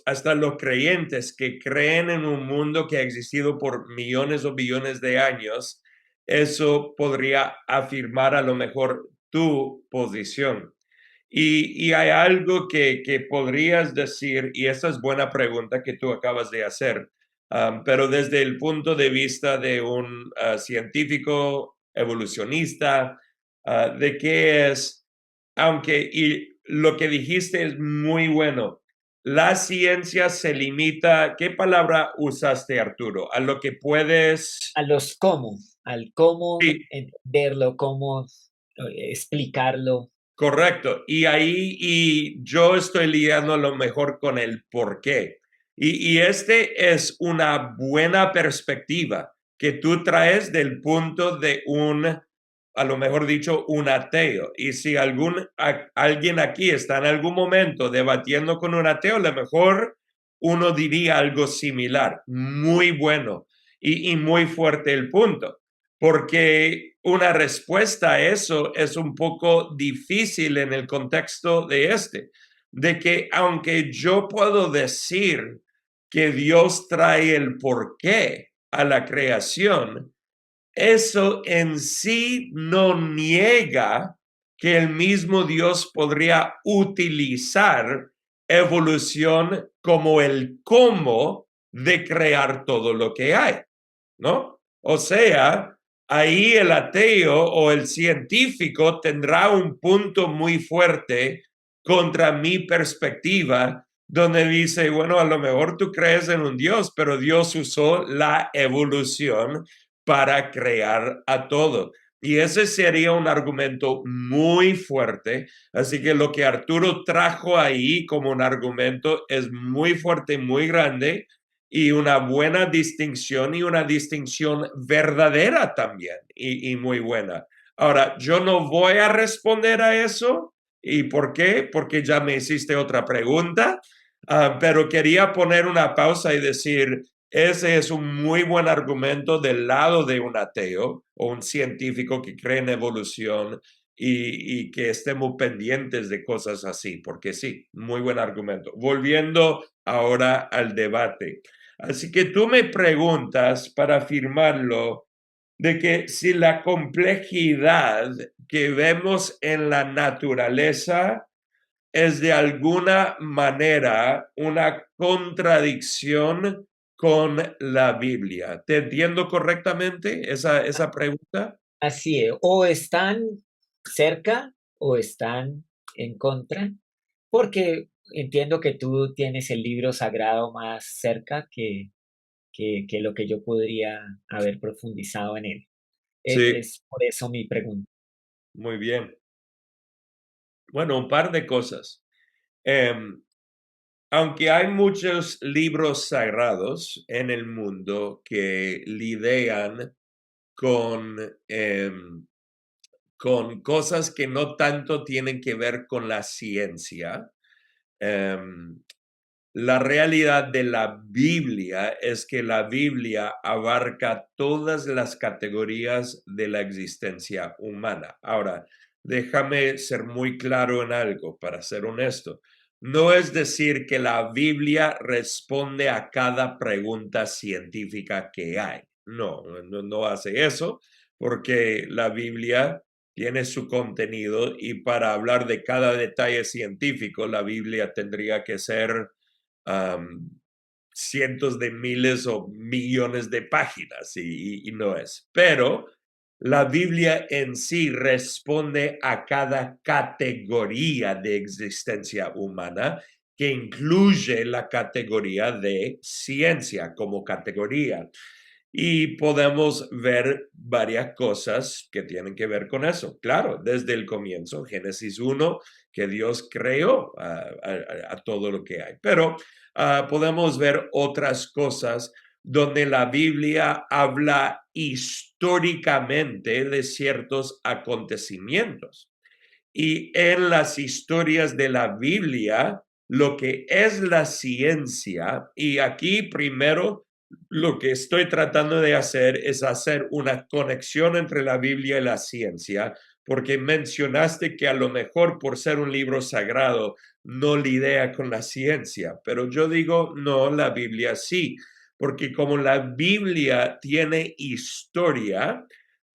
hasta los creyentes que creen en un mundo que ha existido por millones o billones de años, eso podría afirmar a lo mejor tu posición. Y hay algo que podrías decir, y esa es buena pregunta que tú acabas de hacer, pero desde el punto de vista de un científico evolucionista, de qué es, y lo que dijiste es muy bueno. La ciencia se limita, ¿qué palabra usaste, Arturo? A lo que puedes. Al cómo Sí, entenderlo, cómo explicarlo. correcto. Y yo estoy lidiando a lo mejor con el por qué. Y este es una buena perspectiva que tú traes del punto de a lo mejor dicho, un ateo. Y si alguien aquí está en algún momento debatiendo con un ateo, a lo mejor uno diría algo similar. Muy bueno y muy fuerte el punto. Porque una respuesta a eso es un poco difícil en el contexto de que aunque yo puedo decir que Dios trae el porqué a la creación, eso en sí no niega que el mismo Dios podría utilizar evolución como el cómo de crear todo lo que hay, ¿no? O sea, ahí el ateo o el científico tendrá un punto muy fuerte contra mi perspectiva, donde dice, bueno, a lo mejor tú crees en un Dios, pero Dios usó la evolución para crear a todo. Y ese sería un argumento muy fuerte. Así que lo que Arturo trajo ahí como un argumento es muy fuerte, muy grande y una buena distinción y una distinción verdadera también y muy buena. Ahora, yo no voy a responder a eso. ¿Y por qué? Porque ya me hiciste otra pregunta, pero quería poner una pausa y decir, ese es un muy buen argumento del lado de un ateo o un científico que cree en evolución y que estemos pendientes de cosas así, porque sí, muy buen argumento. Volviendo ahora al debate. Así que tú me preguntas para afirmarlo de que si la complejidad que vemos en la naturaleza es de alguna manera una contradicción con la Biblia. ¿Te entiendo correctamente esa pregunta? Así es, o están cerca o están en contra, porque entiendo que tú tienes el libro sagrado más cerca que lo que yo podría haber profundizado en él. Sí, Es por eso mi pregunta. muy bien. Bueno, un par de cosas. Em, Aunque hay muchos libros sagrados en el mundo que lidian con, con cosas que no tanto tienen que ver con la ciencia, em, la realidad de la Biblia es que la Biblia abarca todas las categorías de la existencia humana. Ahora, déjame ser muy claro en algo, para ser honesto. No es decir que la Biblia responde a cada pregunta científica que hay. No hace eso, porque la Biblia tiene su contenido y para hablar de cada detalle científico, la Biblia tendría que ser cientos de miles o millones de páginas y no es. Pero la Biblia en sí responde a cada categoría de existencia humana que incluye la categoría de ciencia como categoría. Y podemos ver varias cosas que tienen que ver con eso. Claro, desde el comienzo, Génesis 1, que Dios creó a todo lo que hay. Pero podemos ver otras cosas donde la Biblia habla históricamente de ciertos acontecimientos. Y en las historias de la Biblia, lo que es la ciencia, y aquí primero lo que estoy tratando de hacer es hacer una conexión entre la Biblia y la ciencia, porque mencionaste que a lo mejor por ser un libro sagrado no lidia con la ciencia, pero yo digo, no, la Biblia sí, porque como la Biblia tiene historia,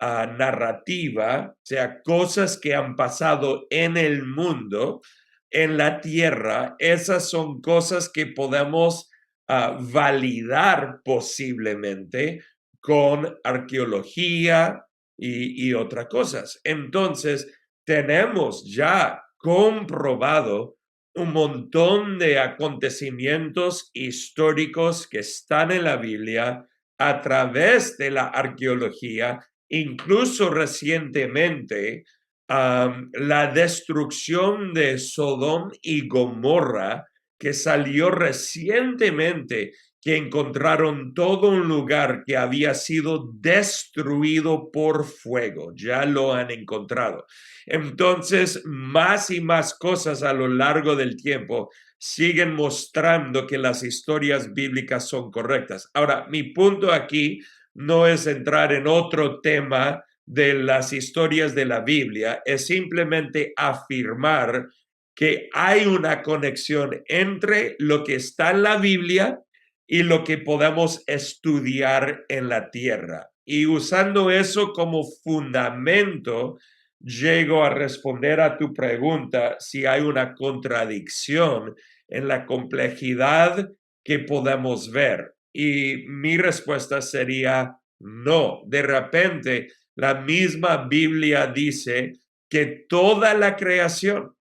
narrativa, o sea, cosas que han pasado en el mundo, en la tierra, esas son cosas que podemos validar posiblemente con arqueología y otras cosas. Entonces, tenemos ya comprobado un montón de acontecimientos históricos que están en la Biblia a través de la arqueología, incluso recientemente, la destrucción de Sodom y Gomorra, que salió recientemente, que encontraron todo un lugar que había sido destruido por fuego. Ya lo han encontrado. Entonces, más y más cosas a lo largo del tiempo siguen mostrando que las historias bíblicas son correctas. Ahora, mi punto aquí no es entrar en otro tema de las historias de la Biblia, es simplemente afirmar que hay una conexión entre lo que está en la Biblia y lo que podemos estudiar en la tierra. Y usando eso como fundamento, llego a responder a tu pregunta si hay una contradicción en la complejidad que podemos ver. Y mi respuesta sería no. De repente, la misma Biblia dice que toda la creación,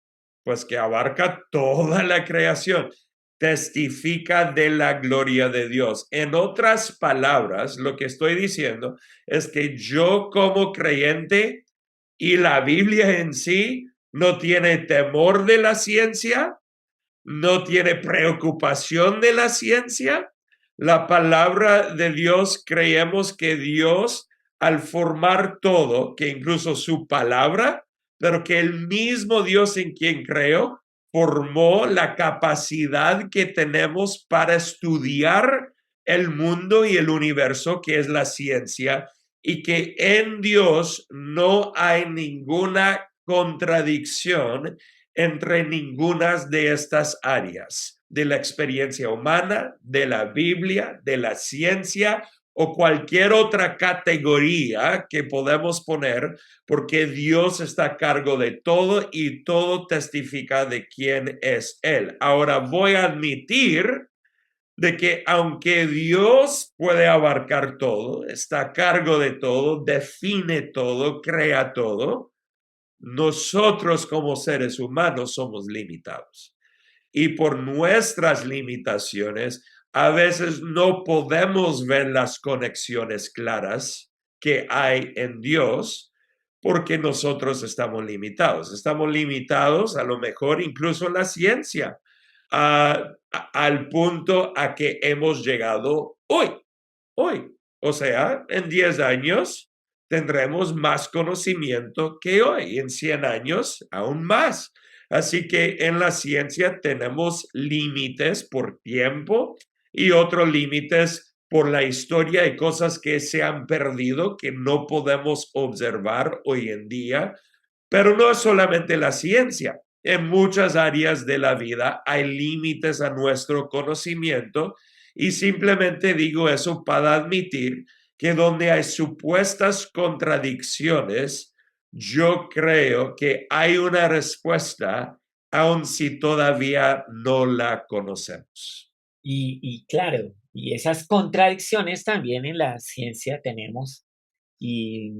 pues que abarca toda la creación, testifica de la gloria de Dios. En otras palabras, lo que estoy diciendo es que yo como creyente y la Biblia en sí no tiene temor de la ciencia, no tiene preocupación de la ciencia. La palabra de Dios, creemos que Dios, al formar todo, que incluso su palabra, pero que el mismo Dios en quien creo, formó la capacidad que tenemos para estudiar el mundo y el universo, que es la ciencia, y que en Dios no hay ninguna contradicción entre ninguna de estas áreas, de la experiencia humana, de la Biblia, de la ciencia o cualquier otra categoría que podemos poner, porque Dios está a cargo de todo y todo testifica de quién es Él. Ahora voy a admitir de que aunque Dios puede abarcar todo, está a cargo de todo, define todo, crea todo, nosotros como seres humanos somos limitados. Y por nuestras limitaciones, a veces no podemos ver las conexiones claras que hay en Dios porque nosotros estamos limitados. Estamos limitados a lo mejor incluso en la ciencia, al punto a que hemos llegado hoy. O sea, en 10 años tendremos más conocimiento que hoy, en 100 años aún más. Así que en la ciencia tenemos límites por tiempo y otros límites por la historia y cosas que se han perdido que no podemos observar hoy en día. Pero no es solamente la ciencia. En muchas áreas de la vida hay límites a nuestro conocimiento y simplemente digo eso para admitir que donde hay supuestas contradicciones, yo creo que hay una respuesta, aun si todavía no la conocemos. Y claro, y esas contradicciones también en la ciencia tenemos y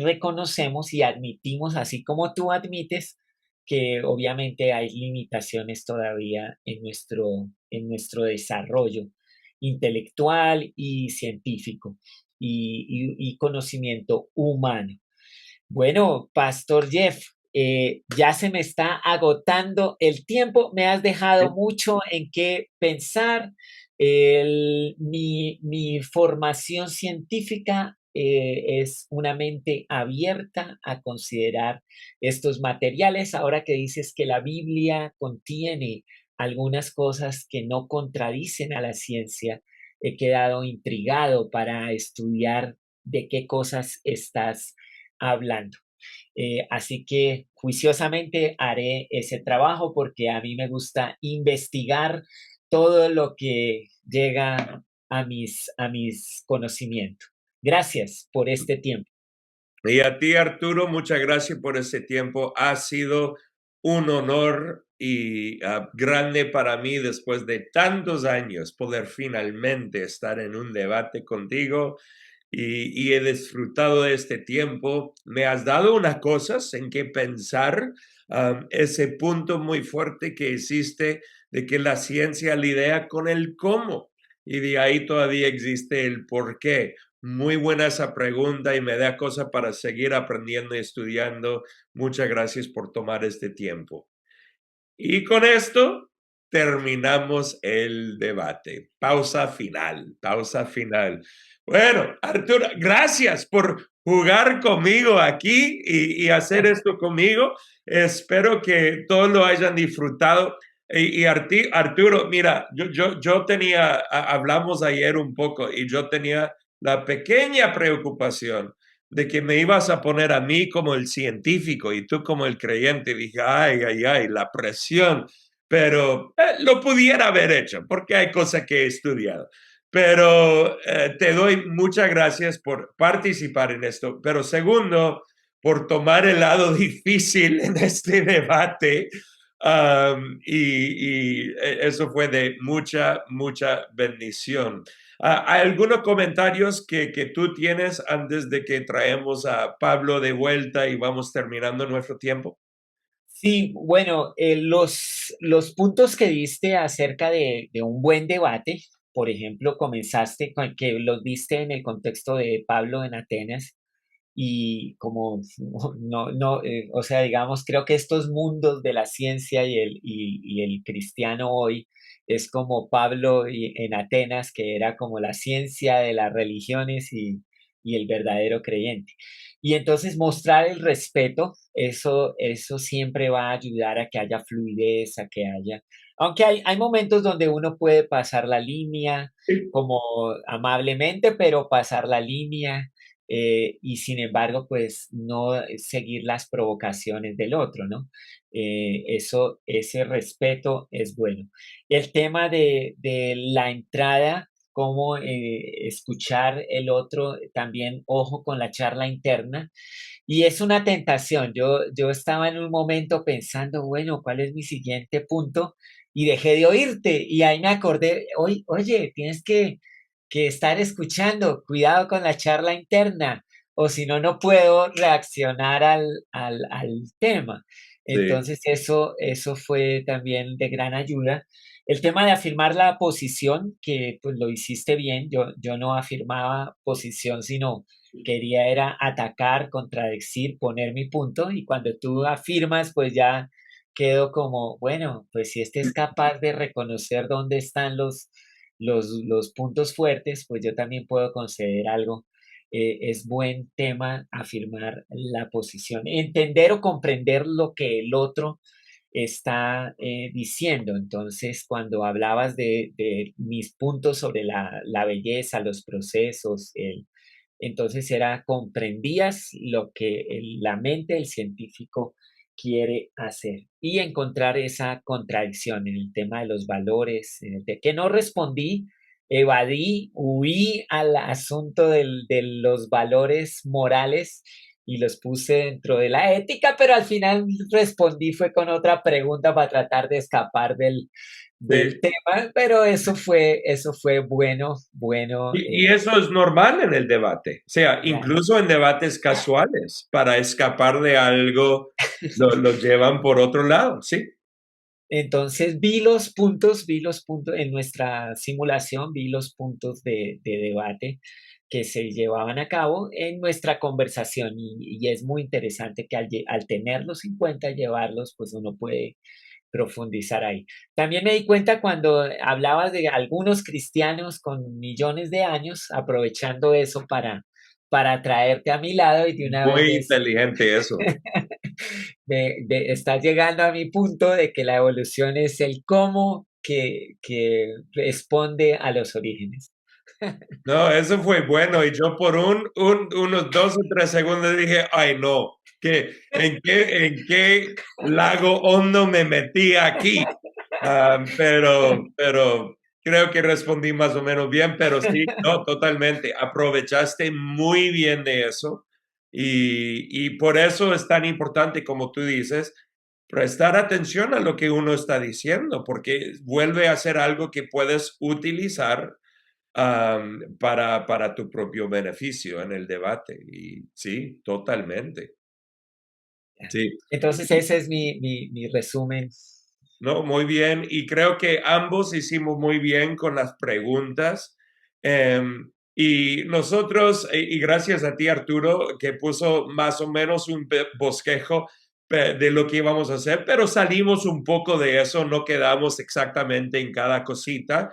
reconocemos y admitimos, así como tú admites, que obviamente hay limitaciones todavía en nuestro desarrollo intelectual y científico y conocimiento humano. Bueno, Pastor Jeff, ya se me está agotando el tiempo, me has dejado mucho en qué pensar, Mi formación científica es una mente abierta a considerar estos materiales. Ahora que dices que la Biblia contiene algunas cosas que no contradicen a la ciencia, he quedado intrigado para estudiar de qué cosas estás hablando. Así que juiciosamente haré ese trabajo porque a mí me gusta investigar todo lo que llega a mis conocimientos. Gracias por este tiempo. Y a ti, Arturo, muchas gracias por ese tiempo. Ha sido un honor y grande para mí después de tantos años poder finalmente estar en un debate contigo y he disfrutado de este tiempo. Me has dado unas cosas en que pensar, ese punto muy fuerte que existe de que la ciencia lidia con el cómo y de ahí todavía existe el por qué. Muy buena esa pregunta y me da cosa para seguir aprendiendo y estudiando. Muchas gracias por tomar este tiempo. Y con esto terminamos el debate. Pausa final, pausa final. Bueno, Arturo, gracias por jugar conmigo aquí y hacer esto conmigo. Espero que todos lo hayan disfrutado. Arturo, mira, yo tenía, hablamos ayer un poco y yo tenía la pequeña preocupación de que me ibas a poner a mí como el científico y tú como el creyente. Dije, ay, la presión, pero lo pudiera haber hecho porque hay cosas que he estudiado. Pero te doy muchas gracias por participar en esto. Pero segundo, por tomar el lado difícil en este debate. Eso fue de mucha bendición. ¿Hay algunos comentarios que tú tienes antes de que traemos a Pablo de vuelta y vamos terminando nuestro tiempo? Sí, bueno, los puntos que diste acerca de un buen debate, por ejemplo, comenzaste con que los diste en el contexto de Pablo en Atenas y como o sea, digamos, creo que estos mundos de la ciencia y el cristiano hoy es como Pablo en Atenas, que era como la ciencia de las religiones y el verdadero creyente. Y entonces mostrar el respeto, eso siempre va a ayudar a que haya fluidez, a que haya, aunque hay momentos donde uno puede pasar la línea Sí. como amablemente, pero pasar la línea y sin embargo, pues no seguir las provocaciones del otro, ¿no? Ese respeto es bueno. El tema de la entrada, cómo escuchar el otro, también ojo con la charla interna. Y es una tentación. Yo estaba en un momento pensando, bueno, ¿cuál es mi siguiente punto? Y dejé de oírte. Y ahí me acordé, oye, tienes que estar escuchando, cuidado con la charla interna, o si no, no puedo reaccionar al tema. Sí. Entonces, eso fue también de gran ayuda. El tema de afirmar la posición, que pues lo hiciste bien, yo no afirmaba posición, sino quería era atacar, contradecir, poner mi punto, y cuando tú afirmas, pues ya quedo como, bueno, pues si este es capaz de reconocer dónde están los puntos fuertes, pues yo también puedo conceder algo. Es buen tema afirmar la posición, entender o comprender lo que el otro está diciendo. Entonces, cuando hablabas de mis puntos sobre la belleza, los procesos, entonces era comprendías lo que la mente del científico quiere hacer y encontrar esa contradicción en el tema de los valores, de que no respondí, evadí, huí al asunto de los valores morales y los puse dentro de la ética, pero al final respondí fue con otra pregunta para tratar de escapar del Sí. tema, pero eso fue bueno. Y eso es normal en el debate, o sea, incluso en debates casuales, para escapar de algo, lo llevan por otro lado, ¿sí? Entonces vi los puntos en nuestra simulación, vi los puntos de debate que se llevaban a cabo en nuestra conversación y es muy interesante que al tenerlos en cuenta, llevarlos, pues uno puede profundizar ahí. También me di cuenta cuando hablabas de algunos cristianos con millones de años, aprovechando eso para traerte a mi lado y de una vez Muy inteligente eso. estás llegando a mi punto de que la evolución es el cómo que responde a los orígenes. No, eso fue bueno. Y yo por unos 2 o 3 segundos dije, ay no, ¿en qué lago hondo me metí aquí? Pero creo que respondí más o menos bien, pero sí, no, totalmente. Aprovechaste muy bien de eso. Y por eso es tan importante, como tú dices, prestar atención a lo que uno está diciendo, porque vuelve a ser algo que puedes utilizar para tu propio beneficio en el debate. Y sí, totalmente. Sí. Entonces ese es mi resumen. No, muy bien. Y creo que ambos hicimos muy bien con las preguntas. Y nosotros, y gracias a ti, Arturo, que puso más o menos un bosquejo de lo que íbamos a hacer, pero salimos un poco de eso, no quedamos exactamente en cada cosita.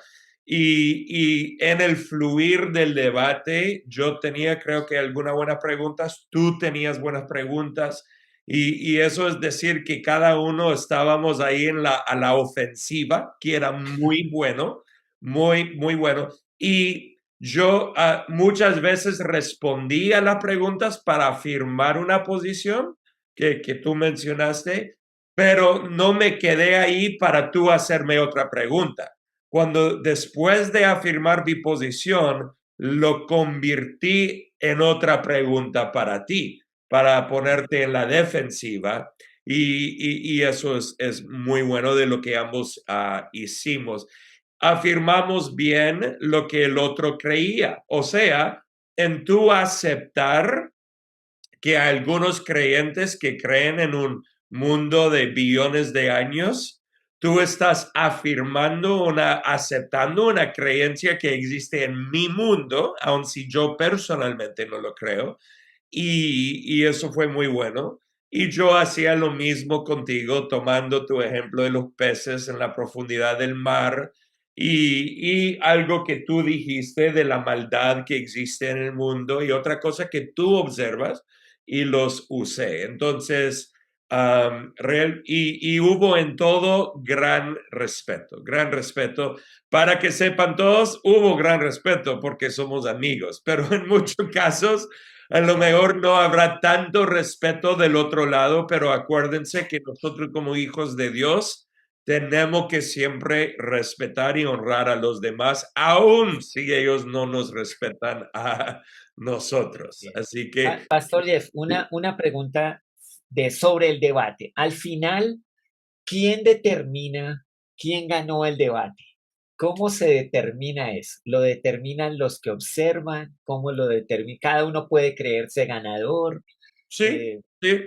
Y en el fluir del debate, yo tenía, creo que algunas buenas preguntas, tú tenías buenas preguntas. Y eso es decir que cada uno estábamos ahí a la ofensiva, que era muy bueno, muy, muy bueno. Y yo muchas veces respondí a las preguntas para afirmar una posición que tú mencionaste, pero no me quedé ahí para tú hacerme otra pregunta. Cuando después de afirmar mi posición, lo convertí en otra pregunta para ti, para ponerte en la defensiva. Y eso es muy bueno de lo que ambos hicimos. Afirmamos bien lo que el otro creía, o sea, en tu aceptar que hay algunos creyentes que creen en un mundo de billones de años, tú estás afirmando aceptando una creencia que existe en mi mundo, aun si yo personalmente no lo creo, y eso fue muy bueno. Y yo hacía lo mismo contigo, tomando tu ejemplo de los peces en la profundidad del mar y algo que tú dijiste de la maldad que existe en el mundo y otra cosa que tú observas y los usé. Entonces, y hubo en todo gran respeto. Para que sepan todos, hubo gran respeto porque somos amigos, pero en muchos casos a lo mejor no habrá tanto respeto del otro lado, pero acuérdense que nosotros como hijos de Dios tenemos que siempre respetar y honrar a los demás, aun si ellos no nos respetan a nosotros. Bien. Así que Pastor Jeff, una pregunta sobre el debate. Al final, ¿quién determina quién ganó el debate? ¿Cómo se determina eso? ¿Lo determinan los que observan? ¿Cómo lo determina? ¿Cada uno puede creerse ganador? sí, Eh, sí.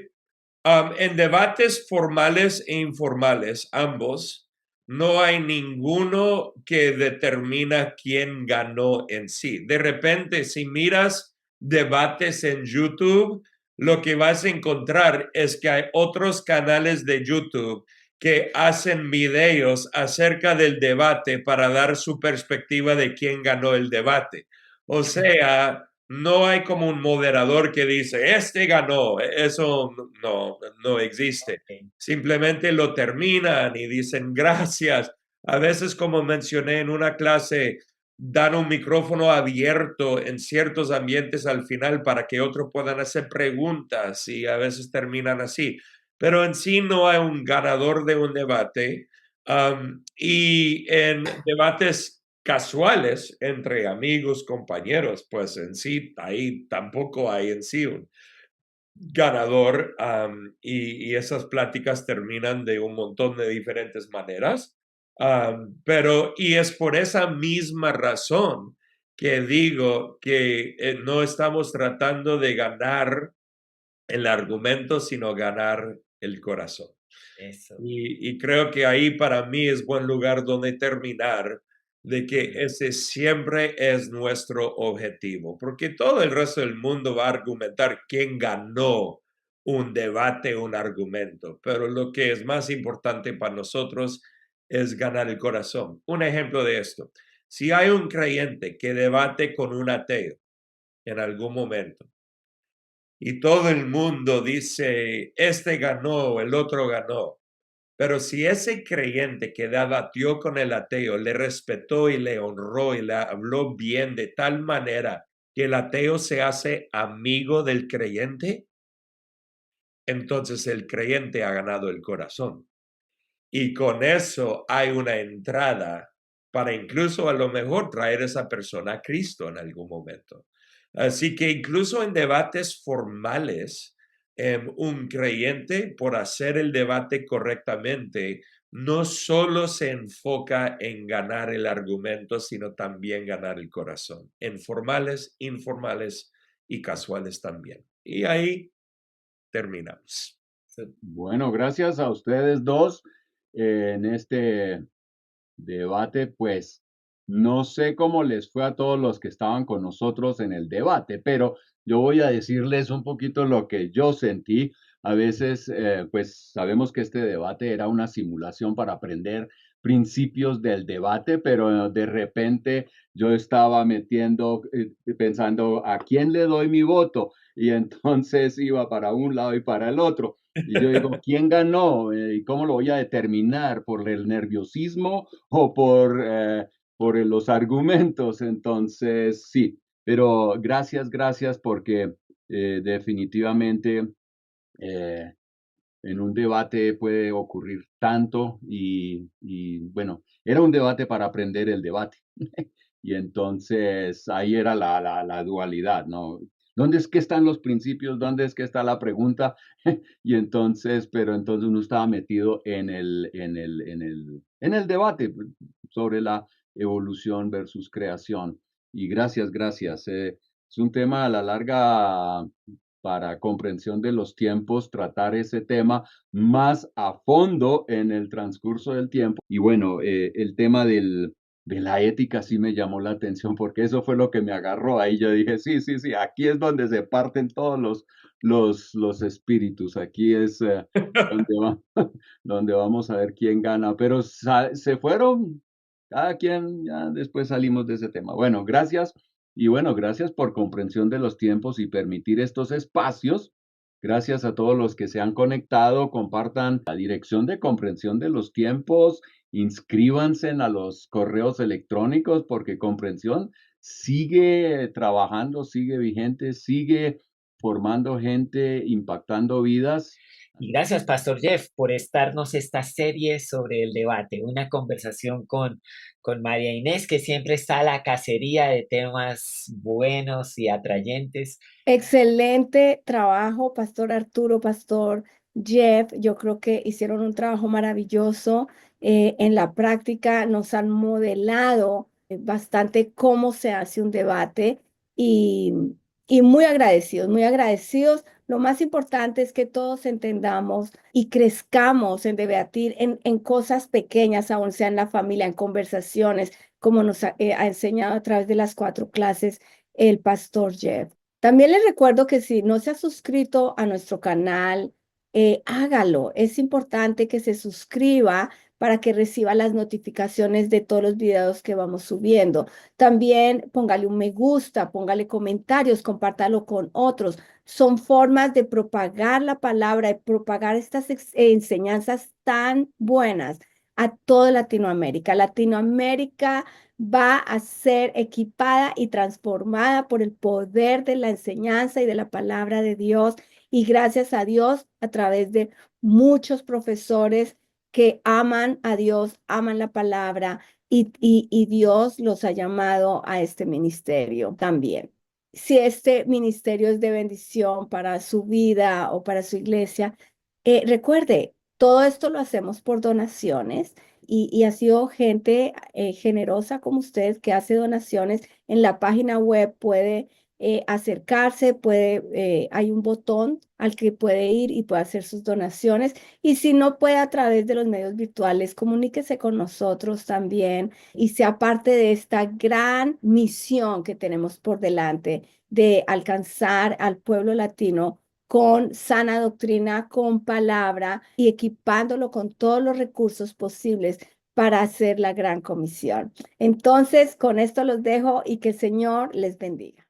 En debates formales e informales, ambos, no hay ninguno que determina quién ganó en sí. De repente, si miras debates en YouTube, lo que vas a encontrar es que hay otros canales de YouTube que hacen videos acerca del debate para dar su perspectiva de quién ganó el debate. O sea, no hay como un moderador que dice, este ganó, eso no existe. ok, Simplemente lo terminan y dicen gracias. A veces, como mencioné en una clase, dan un micrófono abierto en ciertos ambientes al final para que otros puedan hacer preguntas y a veces terminan así. Pero en sí no hay un ganador de un debate. Y en debates casuales entre amigos, compañeros, pues en sí, ahí tampoco hay en sí un ganador y esas pláticas terminan de un montón de diferentes maneras. Y es por esa misma razón que digo que no estamos tratando de ganar el argumento, sino ganar el corazón. eso. Y creo que ahí para mí es buen lugar donde terminar, de que ese siempre es nuestro objetivo, porque todo el resto del mundo va a argumentar quién ganó, un debate, un argumento, pero lo que es más importante para nosotros es ganar el corazón. Un ejemplo de esto, si hay un creyente que debate con un ateo en algún momento y todo el mundo dice, este ganó, el otro ganó, pero si ese creyente que debatió con el ateo le respetó y le honró y le habló bien de tal manera que el ateo se hace amigo del creyente, entonces el creyente ha ganado el corazón. Y con eso hay una entrada para incluso a lo mejor traer a esa persona a Cristo en algún momento. Así que incluso en debates formales, un creyente, por hacer el debate correctamente, no solo se enfoca en ganar el argumento, sino también ganar el corazón, en formales, informales y casuales también. Y ahí terminamos. Bueno, gracias a ustedes dos en este debate, pues no sé cómo les fue a todos los que estaban con nosotros en el debate, pero yo voy a decirles un poquito lo que yo sentí. A veces, pues sabemos que este debate era una simulación para aprender principios del debate, pero de repente yo estaba pensando a quién le doy mi voto y entonces iba para un lado y para el otro. Y yo digo, ¿quién ganó? ¿Y cómo lo voy a determinar? ¿Por el nerviosismo o por los argumentos? Entonces, sí, pero gracias, porque definitivamente eh, en un debate puede ocurrir tanto y bueno, era un debate para aprender el debate. Y entonces ahí era la dualidad, ¿no? ¿Dónde es que están los principios? ¿Dónde es que está la pregunta? Y entonces, pero entonces uno estaba metido en el debate sobre la evolución versus creación. Y gracias. Es un tema a la larga para comprensión de los tiempos, tratar ese tema más a fondo en el transcurso del tiempo. Y bueno, el tema de la ética sí me llamó la atención porque eso fue lo que me agarró. Ahí yo dije, sí, aquí es donde se parten todos los espíritus, aquí es donde, donde vamos a ver quién gana, pero se fueron, cada quien, ya después salimos de ese tema. Bueno, gracias. Y bueno, gracias por comprensión de los tiempos y permitir estos espacios. Gracias a todos los que se han conectado. Compartan la dirección de comprensión de los tiempos. Inscríbanse a los correos electrónicos porque comprensión sigue trabajando, sigue vigente, sigue formando gente, impactando vidas. Y gracias, Pastor Jeff, por estarnos esta serie sobre el debate, una conversación con María Inés, que siempre está a la cacería de temas buenos y atrayentes. Excelente trabajo, Pastor Arturo, Pastor Jeff. Yo creo que hicieron un trabajo maravilloso. En la práctica nos han modelado bastante cómo se hace un debate y, y muy agradecidos, muy agradecidos. Lo más importante es que todos entendamos y crezcamos en debatir en cosas pequeñas, aun sea en la familia, en conversaciones, como nos ha enseñado a través de las 4 clases el Pastor Jeff. También les recuerdo que si no se ha suscrito a nuestro canal, hágalo. Es importante que se suscriba para que reciba las notificaciones de todos los videos que vamos subiendo. También póngale un me gusta, póngale comentarios, compártalo con otros. Son formas de propagar la palabra, de propagar estas enseñanzas tan buenas a toda Latinoamérica. Latinoamérica va a ser equipada y transformada por el poder de la enseñanza y de la palabra de Dios. Y gracias a Dios, a través de muchos profesores que aman a Dios, aman la palabra y Dios los ha llamado a este ministerio también. Si este ministerio es de bendición para su vida o para su iglesia, recuerde, todo esto lo hacemos por donaciones y ha sido gente generosa como usted que hace donaciones. En la página web puede acercarse, hay un botón al que puede ir y puede hacer sus donaciones. Y si no puede a través de los medios virtuales, comuníquese con nosotros también y sea parte de esta gran misión que tenemos por delante de alcanzar al pueblo latino con sana doctrina, con palabra y equipándolo con todos los recursos posibles para hacer la gran comisión. Entonces, con esto los dejo y que el Señor les bendiga.